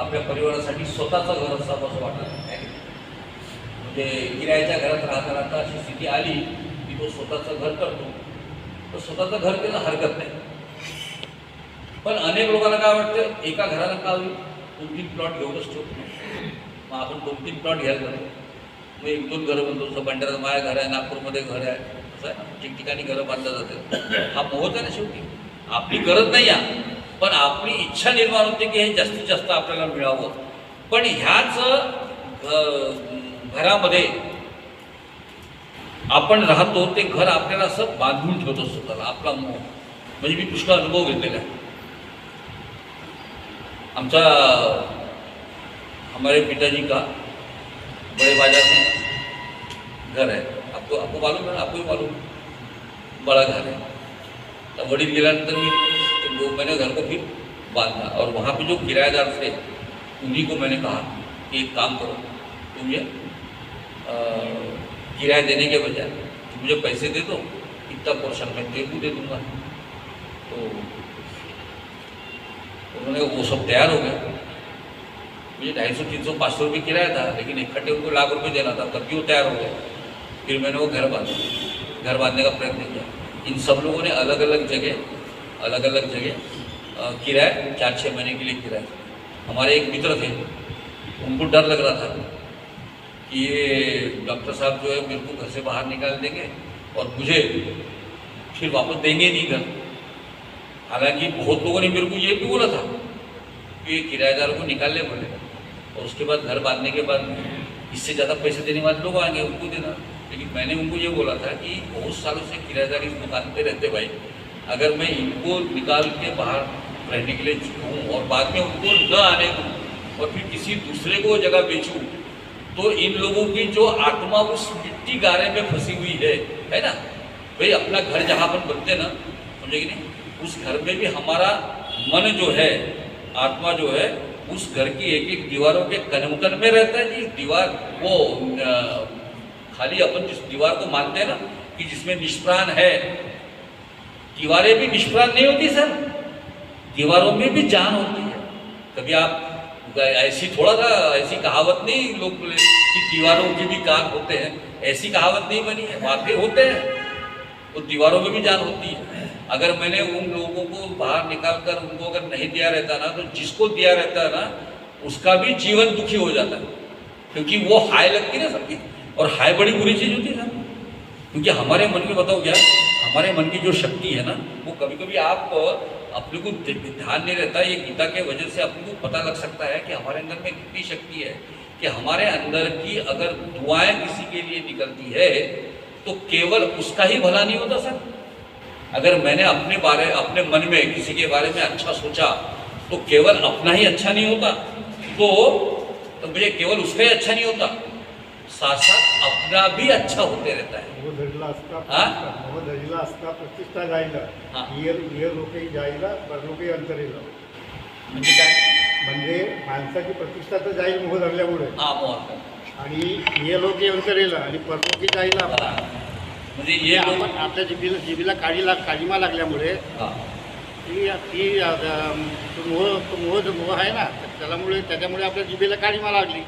आपल्या परिवारासाठी स्वतःचं घर असावं असं वाटत नाही. म्हणजे किरायाच्या घरात राहता अशी स्थिती आली की तो स्वतःचं घर करतो, तर स्वतःचं घर केलं हरकत नाही. पण अनेक लोकांना काय वाटतं एका घराला का होईल 2-3 प्लॉट घेऊनच ठेवतो. मग आपण 2-3 प्लॉट घ्यायला जातो, मग 1-2 घरं बनतो. जसं भंडाऱ्यात माझ्या घर आहे, नागपूरमध्ये घर आहे, असं आहे ना, ठिकठिकाणी घरं बांधल्या जाते. हा मोहच आहे ना शेवटी. आपली गरज नाही आहे, पण आपली इच्छा निर्माण होते की हे जास्तीत जास्त आपल्याला मिळावं. पण ह्याच घरामध्ये आपण राहतो, ते घर आपल्याला असं बांधून ठेवतो स्वतःला, आपला मोह. म्हणजे मी पुष्कळ अनुभव घेतलेला आहे. आमचा हमारे पिताजी का बड़े बाजार में घर है। आपको मालूम है, आपको भी मालूम, बड़ा घर है। तब वडील गेल्यानंतर मी तो मैंने घर को फिर बांधा और वहाँ पे जो किराएदार थे उन्हीं को मैंने कहा कि एक काम करो, तुम ये किराया देने के बजाय तुम मुझे पैसे दे दो, इतना पोर्शन मैं तेरे को दे दूँगा। तो उन्होंने वो सब तैयार हो गया। मुझे 250, 300, 500 रुपये किराया था, लेकिन इकट्ठे उनको लाख रुपए देना था, तब भी वो तैयार हो गया। फिर मैंने वो घर बांधने का प्रयत्न किया। इन सब लोगों ने अलग अलग जगह किराया 4-6 महीने के लिए किराया। हमारे एक मित्र थे, उनको डर लग रहा था कि ये डॉक्टर साहब जो है मेरे को घर से बाहर निकाल देंगे और मुझे फिर वापस देंगे नहीं घर। हालांकि बहुत लोगों ने मेरे को ये भी बोला था कि किराएदार को निकाल ले बोले, और उसके बाद घर बांधने के बाद इससे ज़्यादा पैसे देने वाले लोग आएंगे, उनको देना। लेकिन मैंने उनको ये बोला था कि बहुत सालों से किराएदार इस दुकान पे रहते भाई, अगर मैं इनको निकाल के बाहर रहने के लिए छूँ और बाद में उनको न आने दूँ और फिर किसी दूसरे को जगह बेचूँ, तो इन लोगों की जो आत्मा उस मिट्टी गारे में फंसी हुई है ना भाई। अपना घर जहाँ पर बनते ना, समझे कि नहीं, उस घर में भी हमारा मन जो है, आत्मा जो है, उस घर की एक एक दीवारों के कन में रहता है जी। दीवार वो खाली अपन जिस दीवार को मानते हैं ना कि जिसमें निष्प्राण है, दीवारें भी निष्प्राण नहीं होती सर, दीवारों में भी जान होती है। कभी आप ऐसी थोड़ा सा ऐसी कहावत नहीं लोग बोले कि दीवारों के भी कान होते हैं, ऐसी कहावत नहीं बनी है, वाकई होते हैं। तो दीवारों में भी जान होती है। अगर मैंने उन लोगों को बाहर निकाल कर उनको अगर नहीं दिया रहता ना, तो जिसको दिया रहता है ना उसका भी जीवन दुखी हो जाता है, क्योंकि वो हाय लगती ना सबकी, और हाय बड़ी बुरी चीज़ होती है ना। क्योंकि हमारे मन में बताओ क्या, हमारे मन की जो शक्ति है ना, वो कभी कभी आप अपने को ध्यान नहीं रहता। ये गीता के वजह से अपने को पता लग सकता है कि हमारे अंदर में कितनी शक्ति है, कि हमारे अंदर की अगर दुआएं किसी के लिए निकलती है तो केवल उसका ही भला नहीं होता सर। अगर मैंने अपने मन में किसी के बारे में अच्छा सोचा तो केवल अपना ही अच्छा नहीं होता, तो मुझे केवल उसका ही अच्छा नहीं होता, साथ साथ अपना भी अच्छा होते रहता है। वो धरला असता प्रतिष्ठा जायला, ये लोकही जायला परलोकही अंतरेला. म्हणजे काय? म्हणजे माणसाची प्रतिष्ठा तर जाईल मोह धरल्यामुळे, मोह, आणि ये लोकही अंतरेला आणि परलोकी जायला. म्हणजे ये आपण आपल्या जिभेला काळीमा लागल्यामुळे ती मोह आहे ना, त्याच्यामुळे आपल्या जिभेला काळीमा लागली.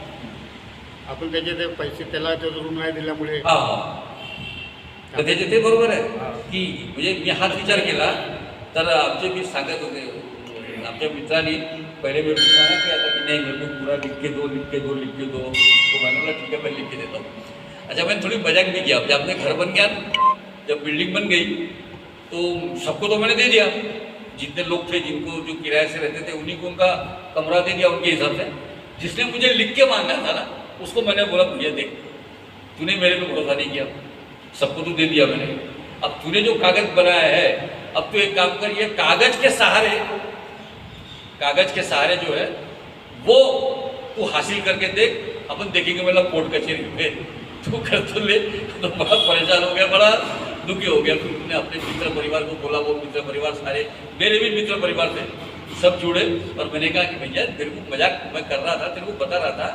आपण त्याचे ते पैसे त्याला ऋण नाही दिल्यामुळे. तर त्याचे ते बरोबर आहे की म्हणजे मी हाच विचार केला. तर आमचे मी सांगत होते, आमच्या मित्रांनी पहले मेरे को कहा कि आता कि नहीं मेरे को पूरा लिख के दो. तो मैंने बोला ठीक है मैं लिख के देता हूँ. अच्छा, मैंने थोड़ी मजाक भी किया. जब अपने घर बन गया, जब बिल्डिंग बन गई तो सबको तो मैंने दे दिया. जितने लोग थे जिनको जो किराए से रहते थे उन्हीं को उनका कमरा दे दिया उनके हिसाब से. जिसने मुझे लिख के मांगा था ना उसको मैंने बोला भैया देख, तूने मेरे पे भरोसा नहीं किया, सबको तू दे दिया मैंने. अब तूने जो कागज बनाया है, अब तू एक काम कर, ये कागज के सहारे जो है वो तू हासिल करके देख. अपन देखेंगे मतलब कोर्ट कचहरी में तू कर तो ले. तो बड़ा परेशान हो गया, बड़ा दुखी हो गया. फिर उसने अपने मित्र परिवार को बोला. वो मित्र परिवार सारे मेरे भी मित्र परिवार थे, सब जुड़े. और मैंने कहा कि भैया तेरे को मजाक मैं कर रहा था, तेरे को बता रहा था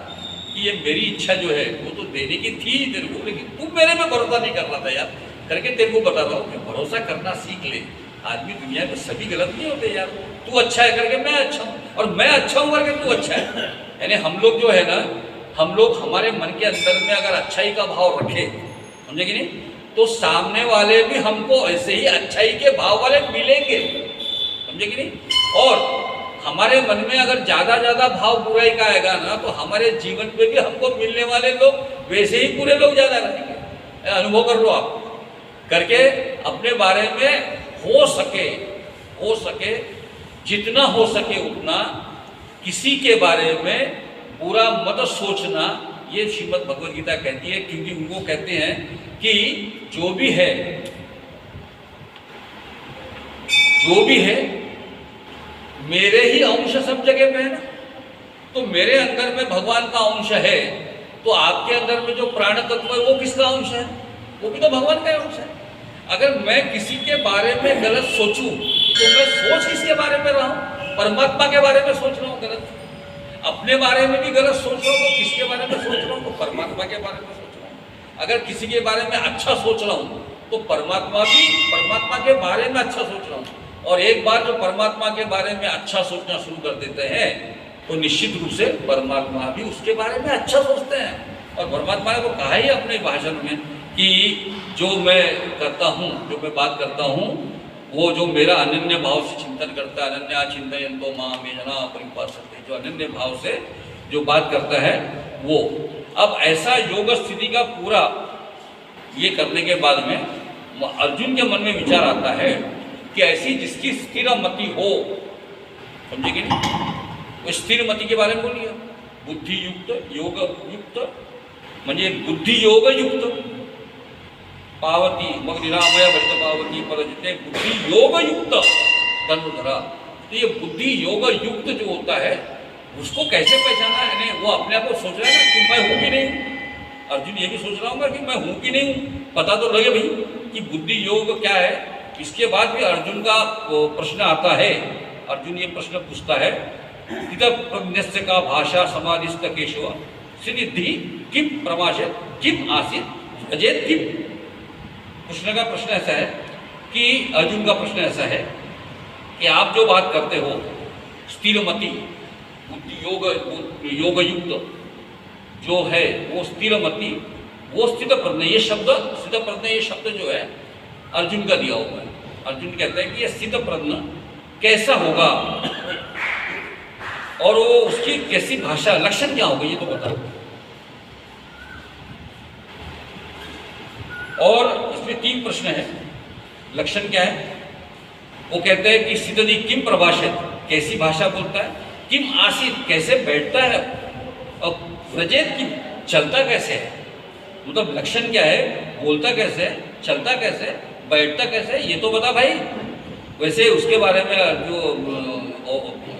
कि ये मेरी इच्छा जो है वो तो देने की थी तेरे को, लेकिन तू मेरे में भरोसा नहीं कर रहा था यार, करके तेरे को बता रहा हूँ कि भरोसा करना सीख ले. आदमी दुनिया में सभी गलत नहीं होते यार. तू अच्छा है करके मैं अच्छा हूँ, और मैं अच्छा हूँ करके तू अच्छा है. यानी हम लोग जो है ना, हम लोग हमारे मन के अंदर में अगर अच्छाई का भाव रखे, समझे कि नहीं, तो सामने वाले भी हमको ऐसे ही अच्छाई के भाव वाले मिलेंगे, समझे कि नहीं. और हमारे मन में अगर ज़्यादा भाव बुराई का आएगा ना, तो हमारे जीवन में भी हमको मिलने वाले लोग वैसे ही पूरे लोग ज़्यादा रहेंगे. अनुभव कर लो आप, करके अपने बारे में हो सके जितना हो सके उतना किसी के बारे में बुरा मत सोचना. ये श्रीमद् भगवद गीता कहती है, क्योंकि उनको कहते हैं कि जो भी है मेरे ही अंश सब जगह पे है ना. तो मेरे अंदर में भगवान का अंश है, तो आपके अंदर में जो प्राण तत्व है वो किसका अंश है? वो भी तो भगवान का अंश है। अगर मैं किसी के बारे में गलत सोचूं तो मैं सोच किसके बारे में रहा हूं? परमात्मा के बारे में सोच रहा हूं गलत। अपने बारे में भी गलत सोच रहा हूं तो किसके बारे में सोच रहा हूं? तो परमात्मा के बारे में सोच रहा हूं। अगर किसी के बारे में अच्छा सोच रहा हूं तो परमात्मा के बारे में अच्छा सोच रहा हूं। और एक बार जो परमात्मा के बारे में अच्छा सोचना शुरू कर देते हैं तो निश्चित रूप से परमात्मा भी उसके बारे में अच्छा सोचते हैं। और परमात्मा ने वो कहा ही अपने भाषण में कि जो मैं करता हूँ, जो मैं बात करता हूँ, वो जो मेरा अनन्य भाव से चिंतन करता है, अनन्या चिंतयन्तो माम ये जना परिपासते, जो अनन्य भाव से जो बात करता है वो। अब ऐसा योग स्थिति का पूरा ये करने के बाद में अर्जुन के मन में विचार आता है कि ऐसी जिसकी स्थिर मति हो, समझे कि नहीं, वो स्थिर मति के बारे में बोलिए, बुद्धि युक्त, योग युक्त, म्हणजे बुद्धि योग युक्त, पावती मग निरामय भक्त पावती पद जितने बुद्धि योग युक्त धनुधरा। तो ये बुद्धि योग युक्त जो होता है उसको कैसे पहचाना है? वो अपने आप को सोच रहा है ना कि मैं हूँ कि नहीं हूँ। अर्जुन ये भी सोच रहा होगा कि मैं हूँ कि नहीं हूँ, पता तो लगे भाई कि बुद्धि योग क्या है। इसके बाद भी अर्जुन का प्रश्न आता है, अर्जुन ये प्रश्न पूछता है, प्रज्ञस्य का भाषा समाधिस्थ केशव सिद्धि किम प्रमाशत किम आसित अजेत किम। कृष्ण का प्रश्न ऐसा है कि अर्जुन का प्रश्न ऐसा है कि आप जो बात करते हो स्थिर मति बुद्धि योग युक्त जो है वो स्थिर मति, वो स्थित प्रज्ञ, ये शब्द स्थित प्रज्ञ, ये शब्द जो है अर्जुन का दिया हुआ है। अर्जुन कहते हैं कि ये स्थित प्रज्ञ कैसा होगा और वो उसकी कैसी भाषा, लक्षण क्या होगा ये तो बताओ। और इसमें 3 प्रश्न है। लक्षण क्या है? वो कहते हैं कि स्थिति किम प्रभाषित, कैसी भाषा बोलता है, किम आसित, कैसे बैठता है, और व्रजेत किम, चलता कैसे है। मतलब लक्षण क्या है, बोलता कैसे, चलता कैसे, बैठता कैसे, ये तो बता भाई। वैसे उसके बारे में जो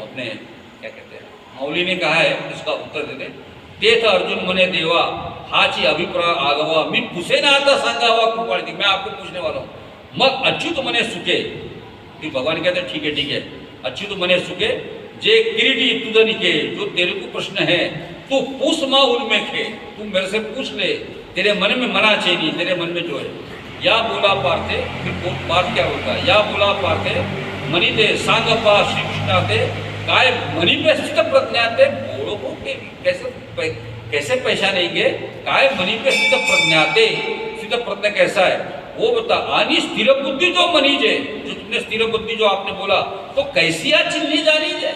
अपने क्या कहते हैं मौली ने कहा है, इसका उत्तर देते, तेथ अर्जुन मने देवा हाची अभिप्राय आगवा मी पुसे ना आता सांगावा कृपाणी। मैं आपको पूछने वाला हूँ, मग अच्युत मने सुखे, भगवान कहते हैं ठीक है, अच्युत मने सुखे जे किरीटी तुदनिके, जो तेरे को प्रश्न है तू पूछ मा उनमें खे, तू मेरे से पूछ ले, तेरे मन में मना चाहिए, तेरे मन में जो है। या बोला पार्थे, फिर बात क्या होता है, या बोला पार्थे मनी दे सांगपा श्री कृष्णाते काय मनी पे स्थित प्रज्ञाते बोलो को कैसे पहचानेंगे, काय मनी पे स्थित प्रज्ञाते, स्थित प्रज्ञा कैसा है वो बता। आनी स्थिर बुद्धि जो मनीजे, जो तुमने स्थिर बुद्धि जो आपने बोला, तो कैसी आ चिन्ह जानी है,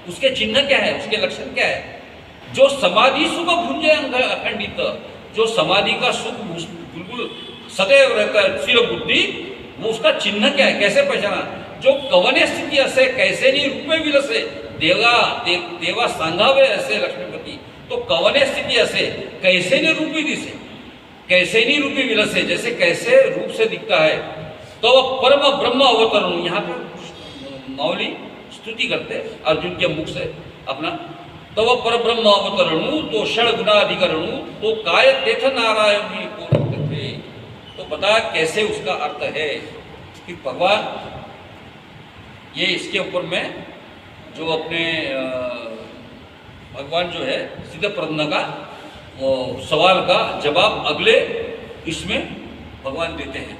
उसके चिन्ह क्या है, उसके लक्षण क्या है। जो समाधि सुख भुंजे अखंडित, जो समाधि का सुख बिल्कुल सदैव रहता है स्थिर बुद्धि, वो उसका चिन्ह क्या है, कैसे पहचाना। जो कवने स्थिति असे कैसे नहीं रूपे विलसे, देवा सांगावे असे लक्ष्मीपति, तो कवने स्थिति असे कैसे नहीं रूपी दिसे, कैसे नहीं रूपी विलसे, जैसे कैसे रूप से दिखता है। तो वह परम ब्रह्म अवतरण, यहाँ पे मौली स्तुति करते अर्जुन के मुख से अपना, तो वह पर ब्रह्म अवतरणु तो षड गुणाधिकरणु तो काय तेथ नारायण भी बोलते थे। तो बता कैसे उसका अर्थ है कि भगवान ये इसके ऊपर में जो अपने भगवान जो है सिद्ध प्रज्ञ का सवाल का जवाब अगले इसमें भगवान देते हैं,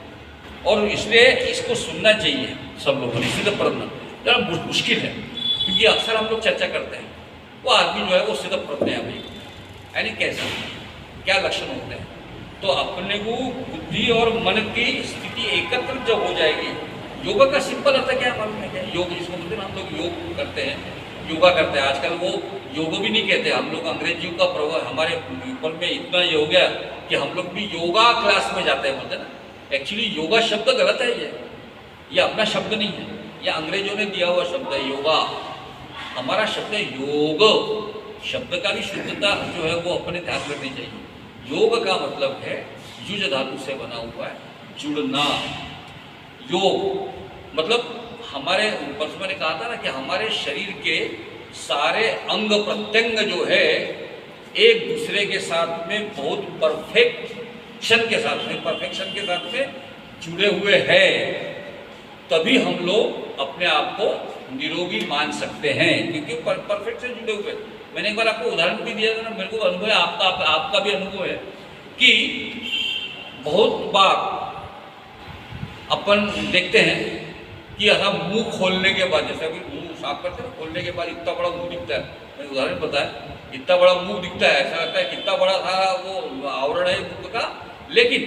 और इसलिए इसको सुनना चाहिए सब लोगों ने। सिद्ध प्रज्ञ जरा मुश्किल है, क्योंकि अक्सर हम लोग चर्चा करते हैं वो आदमी जो है वो सिद्ध प्रज्ञ है भाई, यानी कैसा, क्या लक्षण होते हैं। तो अपने को बुद्धि और मन की स्थिति एकत्र जब हो जाएगी, योगा का सिंपल अर्थ क्या मालूम है क्या? योग जिसको बोलते हैं, हम लोग योग करते हैं, योगा करते हैं। आजकल वो योग भी नहीं कहते, हम लोग अंग्रेजियों का प्रभाव हमारे ऊपर में इतना ये हो गया कि हम लोग भी योगा क्लास में जाते हैं, बोलते हैं ना। एक्चुअली योगा शब्द गलत है, ये अपना शब्द नहीं है, ये अंग्रेजों ने दिया हुआ शब्द है योगा। हमारा शब्द है योग, शब्द का भी शुद्धता जो है वो अपने ध्यान रखनी चाहिए। योग का मतलब है युज धातु से बना हुआ है, जुड़ना। योग मतलब हमारे परसों मैंने कहा था ना कि हमारे शरीर के सारे अंग प्रत्यंग जो है एक दूसरे के साथ में बहुत परफेक्शन के साथ में जुड़े हुए हैं, तभी हम लोग अपने आप को निरोगी मान सकते हैं, क्योंकि परफेक्ट से जुड़े हुए। मैंने एक बार आपको उदाहरण भी दिया था ना, मेरे को अनुभव है, आपका भी अनुभव है कि बहुत बार अपन देखते हैं कि ऐसा मुंह खोलने के बाद, जैसे अभी मुंह साफ करते हैं, खोलने के बाद इतना बड़ा मुंह दिखता है। मैंने उदाहरण बताया, इतना बड़ा मुंह दिखता है, ऐसा लगता है कितना बड़ा था वो आवरण है मुंह का, लेकिन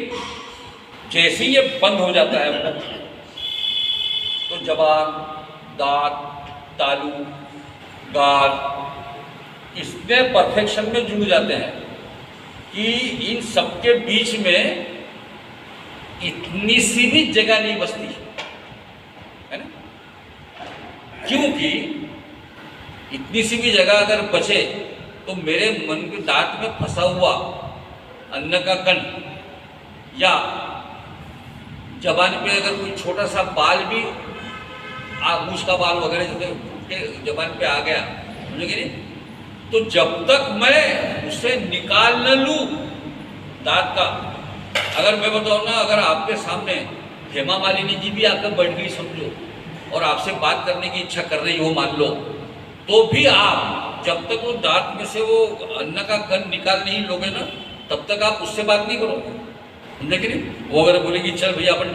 जैसे ही ये बंद हो जाता है तो जबान, दांत, तालू, गाल इतने परफेक्शन में जुड़ जाते हैं कि इन सबके बीच में इतनी सी भी जगह नहीं बचती है ना, क्योंकि इतनी सी भी जगह अगर बचे तो मेरे मन के दांत में फंसा हुआ अन्न का कण या जबान पे अगर कोई छोटा सा बाल भी मूछ का बाल वगैरह जैसे जबान पे आ गया, समझे कि नहीं, तो जब तक मैं उसे निकाल न लूँ दांत का, अगर मैं बताऊँ ना, अगर आपके सामने हेमा मालिनी जी भी आकर बैठ गई समझो और आपसे बात करने की इच्छा कर रही हो मान लो, तो भी आप जब तक वो दांत में से वो अन्न का कण निकाल नहीं लोगे ना, तब तक आप उससे बात नहीं करोगे, समझे कि नहीं। वो अगर बोलेगी चल भैया अपन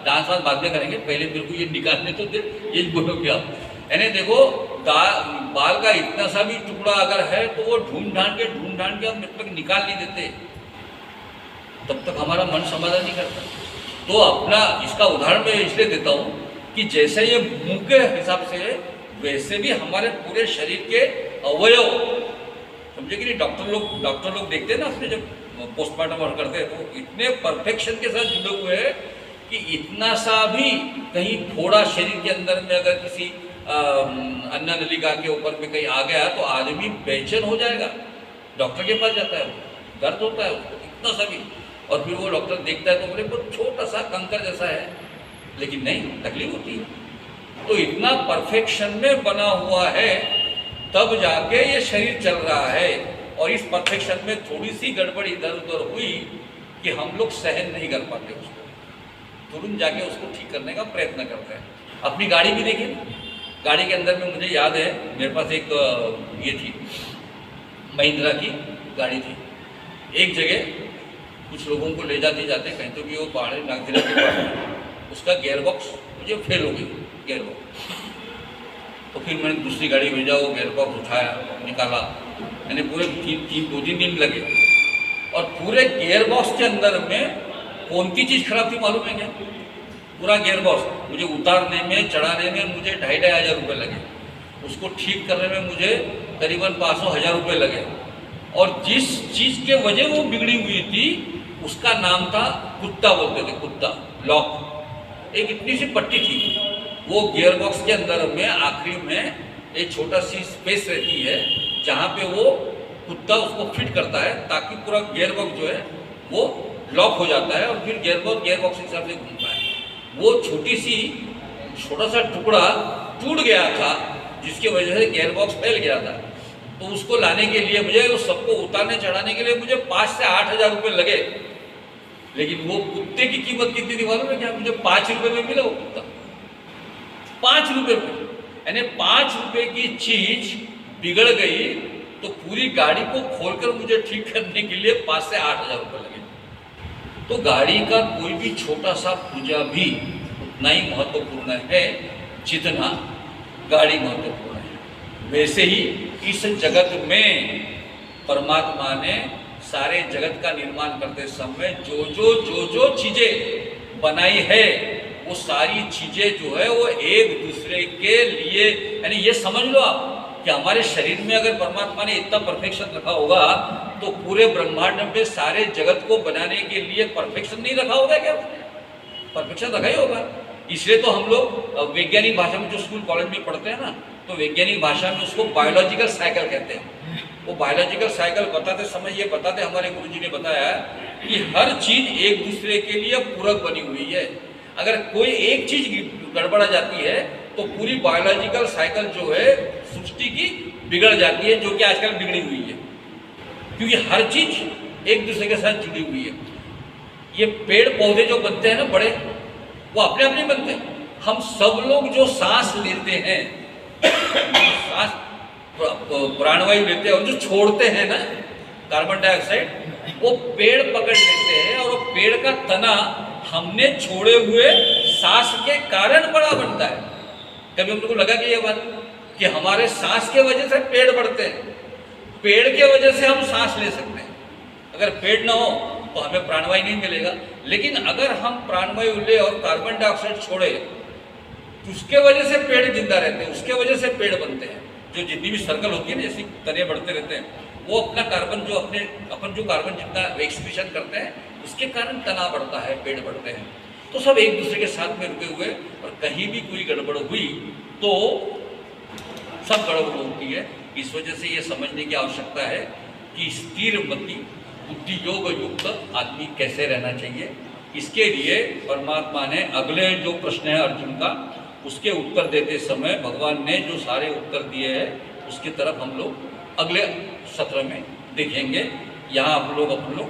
डांस वांस बाद में करेंगे, पहले मेरे को ये निकालने तो दे, ये बोलोगे आप। यानी देखो बाल का इतना सा भी टुकड़ा अगर है तो वो ढूंढ ढांड के हम जब तक निकाल नहीं देते तब तक हमारा मन समाधान नहीं करता। तो अपना इसका उदाहरण मैं इसलिए देता हूँ कि जैसे ये मुंह के हिसाब से वैसे भी हमारे पूरे शरीर के अवयव, समझे कि नहीं, डॉक्टर लोग देखते हैं ना उसमें जब पोस्टमार्टम और करते हैं तो इतने परफेक्शन के साथ जुड़े हुए हैं कि इतना सा भी कहीं थोड़ा शरीर के अंदर में अगर किसी अन्न नलिका के ऊपर में कहीं आ गया तो आदमी बेचैन हो जाएगा, डॉक्टर के पास जाता है, दर्द होता है उसको इतना सा भी, और फिर वो डॉक्टर देखता है तो बोले बहुत छोटा सा कंकर जैसा है, लेकिन नहीं, तकलीफ होती है। तो इतना परफेक्शन में बना हुआ है तब जाके ये शरीर चल रहा है, और इस परफेक्शन में थोड़ी सी गड़बड़ी इधर उधर हुई कि हम लोग सहन नहीं कर पाते उसको, तुरंत जाके उसको ठीक करने का प्रयत्न करते हैं। अपनी गाड़ी भी देखिए, गाड़ी के अंदर में मुझे याद है मेरे पास एक ये थी महिंद्रा की गाड़ी थी, एक जगह कुछ लोगों को ले जाते कहीं तो भी वो पहाड़ी नागजिला के पास उसका गियर बॉक्स मुझे फेल हो गई गियर बॉक्स, तो फिर मैंने दूसरी गाड़ी भेजा, वो गियर बॉक्स उठाया निकाला, मैंने पूरे 2-3 दिन लगे, और पूरे गियर बॉक्स के अंदर में कौन सी चीज़ खराब थी मालूम है क्या? पूरा गियर बॉक्स मुझे उतारने में चढ़ाने में मुझे 2,500 रुपये लगे, उसको ठीक करने में मुझे करीबन 500-1000 रुपये लगे, और जिस चीज़ के वजह वो बिगड़ी हुई थी उसका नाम था कुत्ता, बोलते थे कुत्ता लॉक। एक इतनी सी पट्टी थी, वो गियर बॉक्स के अंदर में आखिरी में एक छोटा सी स्पेस रहती है जहाँ पे वो कुत्ता उसको फिट करता है ताकि पूरा गियर बॉक्स जो है वो लॉक हो जाता है और फिर गियर बॉक्स के हिसाब से घूमता है। वो छोटा सा टुकड़ा टूट गया था जिसकी वजह से गियर बॉक्स फैल गया था, तो उसको लाने के लिए मुझे उस सबको उतारने चढ़ाने के लिए मुझे 5 से 8,000 रुपये लगे, लेकिन वो कुत्ते की कीमत कितनी थी मालूम है क्या? मुझे 5 रुपये में मिला वो कुत्ता, 5 रुपये में। यानी 5 रुपये की चीज बिगड़ गई तो पूरी गाड़ी को खोलकर मुझे ठीक करने के लिए 5 से 8,000 रुपये लगे। तो गाड़ी का कोई भी छोटा सा पूजा भी उतना ही महत्वपूर्ण है जितना गाड़ी महत्वपूर्ण है। वैसे ही इस जगत में परमात्मा ने सारे जगत का निर्माण करते समय जो चीजें बनाई है वो सारी चीजें जो है वो एक दूसरे के लिए, यानी ये समझ लो आप कि हमारे शरीर में अगर परमात्मा ने इतना परफेक्शन रखा होगा तो पूरे ब्रह्मांड में सारे जगत को बनाने के लिए परफेक्शन नहीं रखा होगा क्या? परफेक्शन रखा ही होगा। इसलिए तो हम लोग वैज्ञानिक भाषा में जो स्कूल कॉलेज में पढ़ते हैं ना, तो वैज्ञानिक भाषा में उसको बायोलॉजिकल साइकिल कहते हैं। वो बायोलॉजिकल साइकिल बताते समय ये बताते, हमारे गुरुजी ने बताया कि हर चीज एक दूसरे के लिए पूरक बनी हुई है। अगर कोई एक चीज गड़बड़ा जाती है तो पूरी बायोलॉजिकल साइकिल जो है सृष्टि की बिगड़ जाती है, जो कि आजकल बिगड़ी हुई है, क्योंकि हर चीज एक दूसरे के साथ जुड़ी हुई है। ये पेड़ पौधे जो बनते हैं ना बड़े, वो अपने अपने बनते हैं। हम सब लोग जो सांस लेते हैं, सांस प्राणवायु लेते हैं, और जो छोड़ते हैं ना कार्बन डाइऑक्साइड, वो पेड़ पकड़ लेते हैं, और वो पेड़ का तना हमने छोड़े हुए सांस के कारण बड़ा बनता है। कभी हम लोग को लगा कि ये बात कि हमारे सांस के वजह से पेड़ बढ़ते हैं, पेड़ के वजह से हम सांस ले सकते हैं। अगर पेड़ ना हो तो हमें प्राणवायु नहीं मिलेगा। लेकिन अगर हम प्राणवायु ले और कार्बन डाइऑक्साइड छोड़े तो उसके वजह से पेड़ जिंदा रहते हैं, उसके वजह से पेड़ बनते हैं। जो जितनी भी सर्कल होती है ना, जैसे तने बढ़ते रहते हैं, वो अपना कार्बन जो अपन जो कार्बन जितना एक्सक्रीशन करते हैं, उसके कारण तना बढ़ता है, पेड़ बढ़ते हैं। तो सब एक दूसरे के साथ में रुके हुए, और कहीं भी कोई गड़बड़ हुई तो सब गड़बड़ होती है। इस वजह से ये समझने की आवश्यकता है कि स्थिर मति बुद्धि योग युक्त आदमी कैसे रहना चाहिए। इसके लिए परमात्मा ने अगले जो प्रश्न है अर्जुन का, उसके उत्तर देते समय भगवान ने जो सारे उत्तर दिए हैं, उसकी तरफ हम लोग अगले सत्र में देखेंगे। यहाँ आप लोग अपन लोग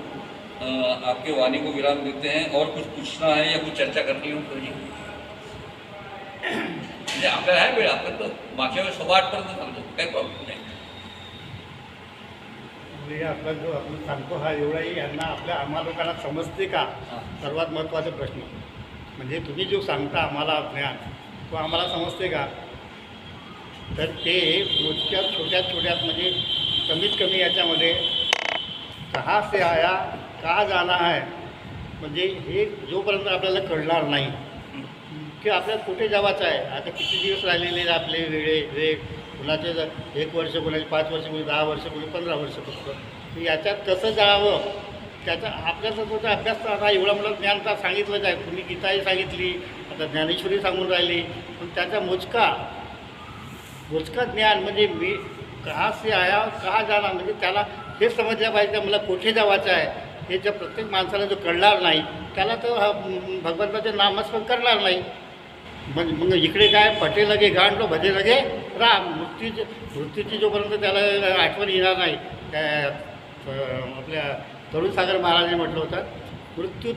आपके वाणी को विराम देते हैं। और कुछ पूछना है या कुछ चर्चा करनी हो तो जी आपल्याला आहे वेळ, आपण तो मागच्या वेळेस 8:15 सांगतो, काही प्रॉब्लेम नाही। म्हणजे आपला जो आपण सांगतो हा एवढाही यांना आम्हा लोकांना समजते का, सर्वात महत्त्वाचा प्रश्न। म्हणजे तुम्ही जो सांगता आम्हाला ज्ञान, तो आम्हाला समजते का? तर ते रोजच्या छोट्यात म्हणजे कमीत कमी याच्यामध्ये कहाँ से आया कहाँ जाना है, म्हणजे हे जोपर्यंत आपल्याला कळणार नाही की आपल्याला कुठे जावाचं आहे। आता किती दिवस राहिलेले आपले वेळ, कुणाचे 1 वर्ष, कुणाचे 5 वर्ष, कुणी 10 वर्ष, कुणी 15 वर्ष फक्त। याच्यात कसं जावं त्याचा आपल्याला तो अभ्यास आता एवढा मला ज्ञान तर सांगितलंच आहे, तुम्ही गीताही सांगितली, आता ज्ञानेश्वरी सांगून राहिली, पण त्याचा मोजका ज्ञान म्हणजे मी कहाँ से आया कहाँ जाना, म्हणजे त्याला हे समजलं पाहिजे मला कुठे जावाचं आहे। हे जर प्रत्येक माणसाला जो कळणार नाही त्याला तर भगवंताचे नामस्मरण करणार नाही। मग इकडे काय पटे लगे गांडलो भजे लगे राम, मृत्यूची जोपर्यंत त्याला आठवण येणार नाही। आपल्या तरुणसागर महाराज ने म्हटलं होतं, मृत्यु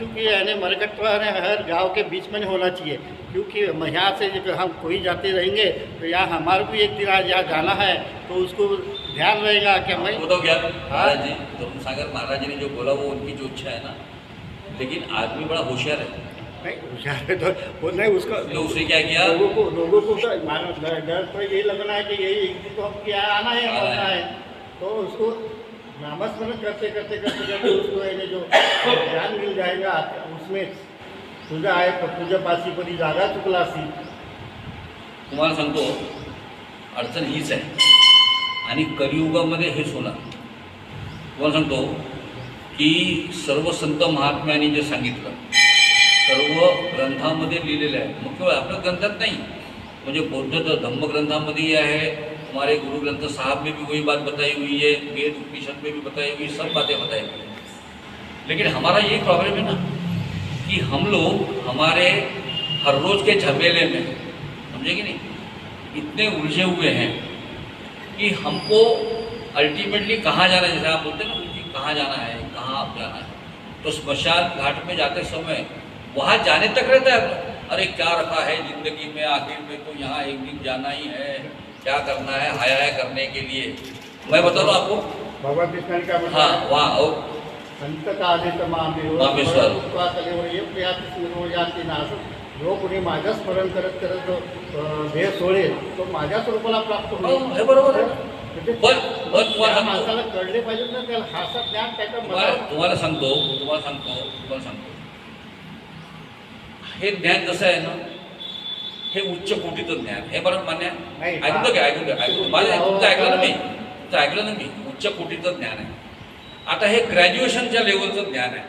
की यानी मरकट हर गांव के बीच में होना चाहिए, क्योंकि यहाँ से हम कोई जाते रहेंगे तो यहाँ हमारे को एक दिन आज यहाँ जाना है, तो उसको ध्यान रहेगा कि मैं वो तो क्या महाराज जी, तरुणसागर महाराज जी ने जो बोला वो उनकी जो इच्छा है ना, लेकिन आदमी बड़ा होशियार है। नहीं होशियार है तो वो नहीं, उसका उसने क्या किया, लोगों को डर तो यही लगना है कि यही एक दिन तो हम क्या आना है, तो उसको नामस्मरण करते करते उसको यानी जो ज्ञान मिल जाएगा उसमें तुझा आहे तुझ्या पाशीपरी जागा चुकलासी। तुम्हाला सांगतो अडचण हीच आहे, आणि कलियुगामध्ये हेच होणार। तुम्हाला सांगतो की सर्व संत महात्म्यांनी जे सांगितलं सर्व ग्रंथामध्ये लिहिलेलं आहे। मग केवळ आपल्या ग्रंथात नाही, म्हणजे बौद्ध धम्मग्रंथामध्येही आहे, हमारे गुरु ग्रंथ साहब में भी वही बात बताई हुई है, वेद उपनिषद में भी बताई हुई, सब बातें बताई हुई है। लेकिन हमारा यही प्रॉब्लम है ना कि हम लोग हमारे हर रोज़ के झमेले में, समझे कि नहीं, इतने उलझे हुए हैं कि हमको अल्टीमेटली कहाँ जाना है, जैसे आप बोलते हैं ना कि कहाँ जाना है, कहाँ आप जाना है, तो श्मशान घाट में जाते समय वहाँ जाने तक रहता है, अरे क्या रखा है ज़िंदगी में, आखिर में तो यहाँ एक दिन जाना ही है, क्या करना है, हाय करने के लिए। मैं बता रहा हूँ आपको, भगवान कृष्ण का हाँ वहाँ और संत कालित मामेश्वर जो कोणी माझं स्मरण करत देह सोडेल तो माझ्या स्वरूपाला प्राप्त होईल। हे बरोबर आहे। म्हणजे पण त्या माणसाला कळले पाहिजे ना, त्याला हातात ज्ञान त्याच्या तुम्हाला सांगतो हे ज्ञान कसं आहे ना, हे उच्च कोटीचं ज्ञान, हे बरं मान्य आहे। ऐकून घ्या माझं तुमचं ऐकलं ना मी, उच्च कोटीचं ज्ञान आहे। आता हे ग्रॅज्युएशनच्या लेवलचं ज्ञान आहे,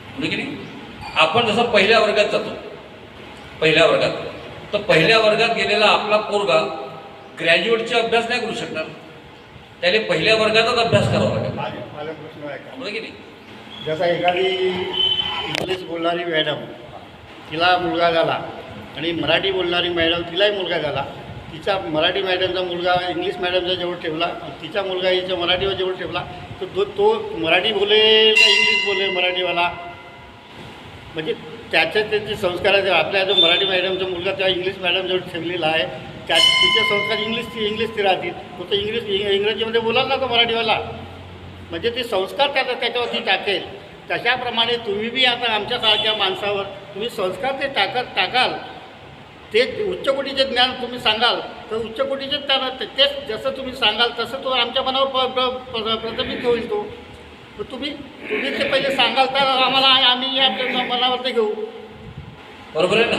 म्हणजे की नाही। आपण जसं पहिल्या वर्गात जातो, तर पहिल्या वर्गात गेलेला आपला पोरगा ग्रॅज्युएटचे अभ्यास नाही करू शकणार, त्याला पहिल्या वर्गातच अभ्यास करावा लागेल। माझा प्रश्न आहे का, म्हणजे की नाही, जसा एखादी इंग्लिश बोलणारी मॅडम तिला मुलगा झाला आणि मराठी बोलणारी मॅडम तिलाही मुलगा झाला, तिचा मराठी मॅडमचा मुलगा इंग्लिश मॅडमच्या जवळ ठेवला, तिचा मुलगा हिच्या मराठीवर जवळ ठेवला, तर तो मराठी बोलेल का इंग्लिश बोलेल मराठीवाला? म्हणजे त्याचे संस्कार आहे. आपल्या जो मराठी मॅडमचा मुलगा त्या इंग्लिश मॅडमजवळ ठेवलेला आहे, तिचे संस्कार इंग्लिश ते राहतील. तो इंग्रजीमध्ये बोलाल ना तो मराठीवाला, म्हणजे ते संस्कार त्याच्यावरती टाकेल. तशाप्रमाणे तुम्ही बी आता आमच्यासारख्या माणसावर तुम्ही संस्कार ते टाकाल, ते उच्च कोटीचे ज्ञान तुम्ही सांगाल, तर उच्च कोटीचे ज्ञान तेच जसं तुम्ही सांगाल तसं तो आमच्या मनावर प्रथमित होईल. तो तुम्ही ते पहिले सांगाल तर आम्हाला आम्ही आपल्या मनावर ते घेऊ. बरोबर आहे ना.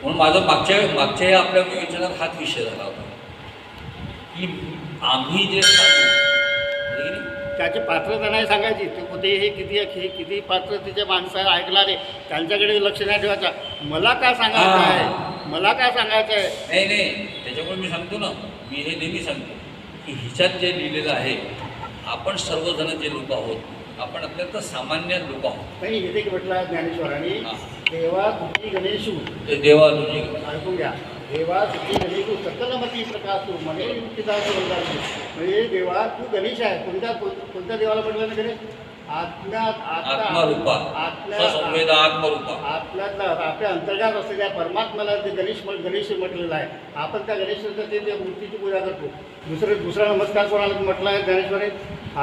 म्हणून माझं मागच्या आपल्या विचारात हाच विषय झाला होता की आम्ही जे सांगू त्याची पात्रता नाही सांगायची. ते कुठे हे किती पात्रतेचे माणसं ऐकणारे त्यांच्याकडे लक्ष नाही ठेवायचं. मला काय सांगायचं आहे, मला काय सांगायचं आहे. नाही त्याच्यामुळे मी सांगतो ना, मी हे नेहमी सांगतो की हिच्यात जे लिहिलेलं आहे, आपण सर्वजण जे लोक आहोत, आपण अत्यंत सामान्य लोक आहोत. नाही इथे म्हटलं ज्ञानेश्वरांनी, देवा तुझी गणेशू, देवा तुझी ऐकून घ्या, देवा तुझी गणेशू सकलमती प्रकाशू म्हणे युक्तिदास वर्गाशी. म्हणजे देवा तू गणेश आहे. कोणत्या देवाला म्हटलं ना गणेश? आत्मरूपा, संवेदा आत्मरूपा. आपल्या अंतर्गात असलेल्या परमात्म्याला ते गणेश म्हटलेलं आहे. आपण त्या गणेशाचं ते मूर्तीची पूजा करतो. दुसरा नमस्कार कोणाला म्हटलं आहे ज्ञानेश्वरी?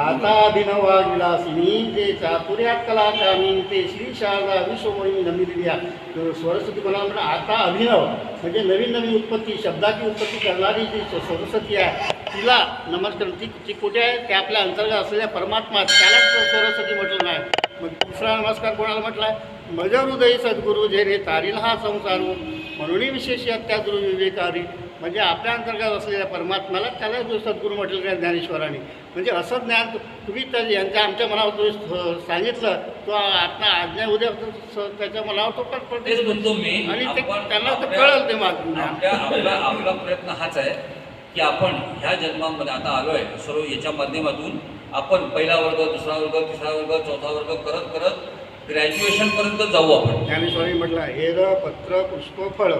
आता अभिनवा विलासिनी ते चातुर्यात कला कामी ते श्री शारदा विश्वमयी नमिदिया. सरस्वती कोणाला म्हटलं? आता अभिनव म्हणजे नवीन उत्पत्ती, शब्दाची उत्पत्ती करणारी जी सरस्वती आहे तिला नमस्कार. ती कुठे आहे? ते आपल्या अंतर्गत असलेल्या परमात्मा, त्यालाच सरस्वती म्हटलं नाही. मग दुसरा नमस्कार कोणाला म्हटला आहे? मज हृदय सद्गुरू जे रे तारील हा संसारू म्हणूनही विशेष अत्यादुर विवेकारी. म्हणजे आपल्या अंतर्गत असलेल्या परमात्म्याला त्याला जो सद्गुरू म्हटलं आहे ज्ञानेश्वरांनी. म्हणजे असं ज्ञान तुम्ही यांच्या आमच्या मनावर तुम्ही सांगितलं, तो आता आज्ञा उद्या त्याच्या मनावर तो तेच म्हणतो मी. आणि ते त्यांना ते कळलं ते आपला प्रयत्न हाच आहे की आपण ह्या जन्मामध्ये आता आलो आहे सर्व याच्या माध्यमातून आपण पहिला वर्ग, दुसरा वर्ग, तिसरा वर्ग, चौथा वर्ग करत करत ग्रॅज्युएशनपर्यंत जाऊ. आपण ज्ञानेश्वरी म्हटलं हेर पत्र पुष्प फळ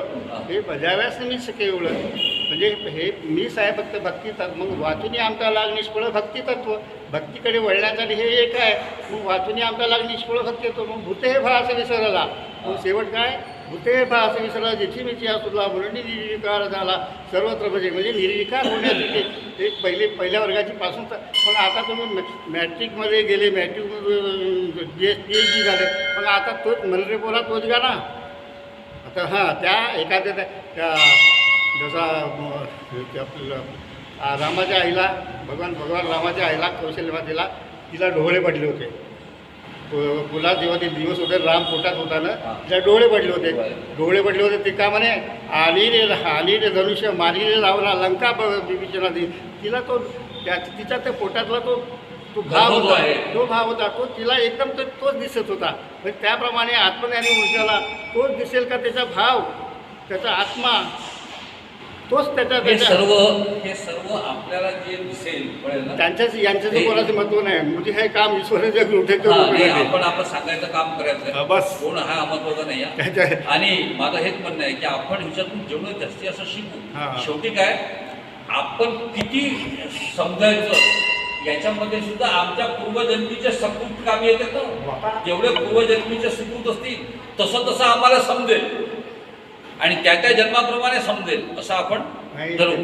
हे बजाव्यास मी केवळ. म्हणजे हे मीच आहे फक्त भक्ती तत्व. मग वाचून आमचा लाग निष्फळ भक्ती तत्व. भक्तीकडे वळण्यासाठी हे एक आहे. मग वाचून आमचा लाग निष्फळ भक्ती येतो. मग भूते हे भास विसरला. मग शेवट काय? भूते भास विसरला जेची मिची असुरला म्हणून निर्विकार झाला सर्वत्र. म्हणजे निर्विकार होण्यासाठी एक पहिल्या वर्गाची पासून तर. पण आता तुम्ही मॅट्रिकमध्ये गेले, मॅट्रिकमध्ये PhD झाले, पण आता तोच मनरे बोला तोच गा ना. आता हां त्या एखाद्या त्या जसा आपलं रामाच्या आईला भगवान रामाच्या आईला कौशल्यवतीला तिला डोळे पडले होते. पुला जेव्हा ते दिवस होते राम पोटात होता ना, तिला डोळे पडले होते. ते का म्हणे आली रे धनुष्य मारी रे रावणा लंका विवेचना दी. तिला तो तिच्या त्या पोटातला तो भाव होता तो तिला एकदम तोच दिसत होता. म्हणजे त्याप्रमाणे आत्मज्ञानी ऊर्जाला तोच दिसेल का? त्याचा भाव, त्याचा आत्मा तोच हे सर्व आपल्याला जे दिसेल यांच्याचं कोणाचं महत्व नाही. म्हणजे हे काम ईश्वराच्या आपण सांगायचं काम करायचं बस. कोण हा महत्वाचा नाही आहे. आणि माझं हेच म्हणणं आहे की आपण ह्याच्यातून जेवढं जास्ती असं शिकू. शेवटी काय आपण किती समजायचं याच्यामध्ये सुद्धा आमच्या पूर्वजन्मीचे सकृत कामी येतात ना. जेवढे पूर्वजन्मीचे सुकृत असतील तसं आम्हाला समजेल आणि त्या जन्माप्रमाणे समजेल असं आपण ठरवू.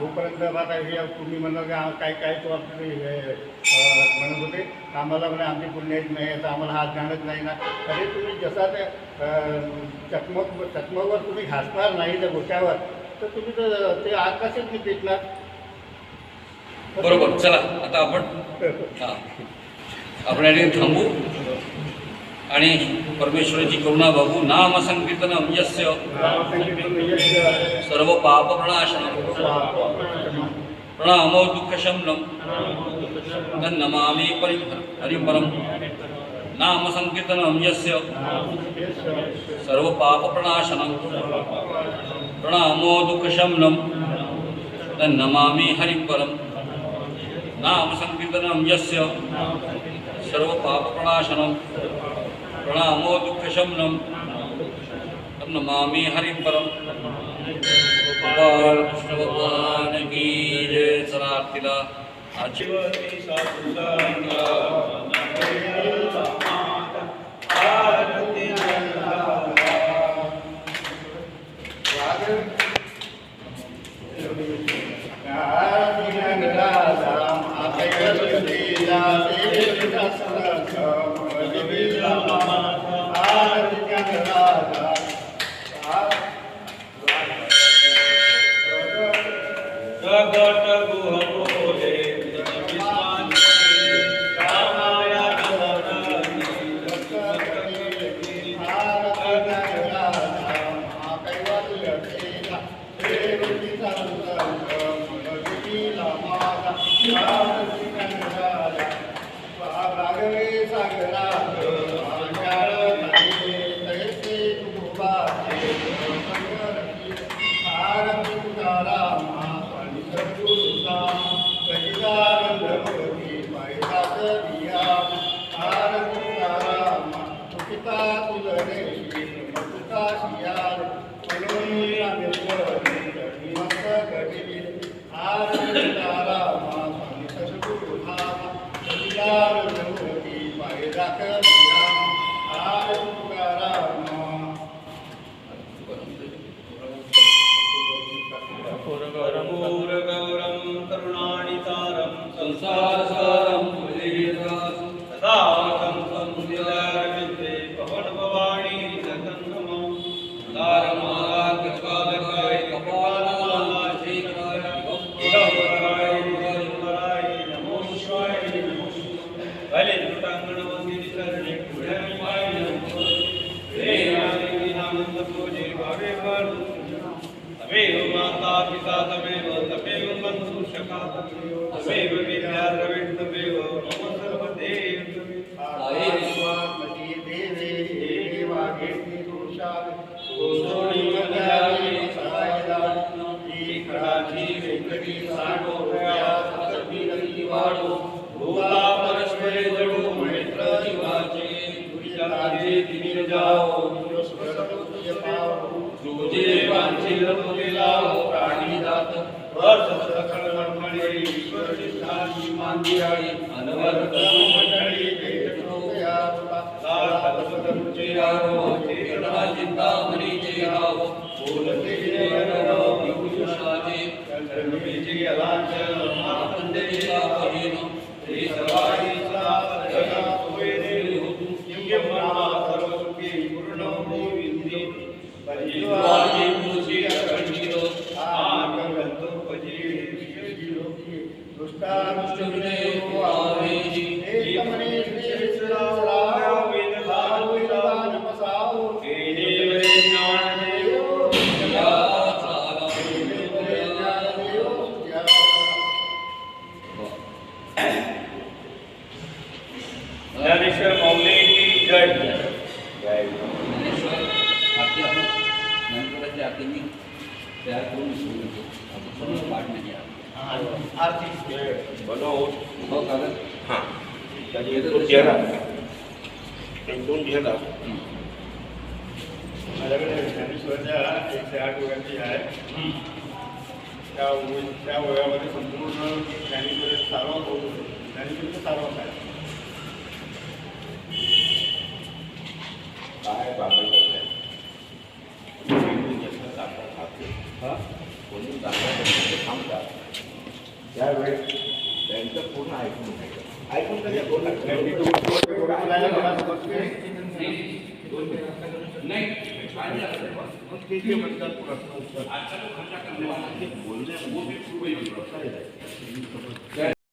जोपर्यंत आता हे तुम्ही म्हणलं काय तो आपले म्हणत होते आम्हाला म्हणजे आमची पुण्यात नाही आता आम्हाला हा ज्ञानच नाही ना. तरी तुम्ही जसा त्या चकमकवर तुम्ही घासणार नाही त्या गोष्यावर तर तुम्ही ते आग कसेच नाही पेटणार. बरोबर. चला आता आपण या थांबू आणि परमेश्वराची करुणा बघू. नाम संकीर्तनम यस्य सर्व पाप प्रणाशनम प्रणामो दुःखशमनम तन्नमामि हरिपरम. नाम संकीर्तनम यस्य सर्व पाप प्रणाशनम प्रणामो दुःखशमनम तन्नमामि हरिपरम. नाम संकीर्तनम यस्य सर्व पाप प्रणाशनम प्रणामो दुःखशमनम तन्नमामि हरिपरम. गोपाल कृष्ण भगवान की जय. चला आरतीला आजची माझ्याकडे ज्ञानेश्वराच्या 108 वयाची आहे. त्या वयामध्ये संपूर्ण ज्ञानेश्वराचा सारांश होतो. ज्ञानेश्वराचा सारांश आहे. काय बाबा करताय कोणी दाखवायचं थांबतात त्यावेळेस त्यांचं पूर्ण ऐकून घ्यायचं. ऐकून तरी बोला बोलण्या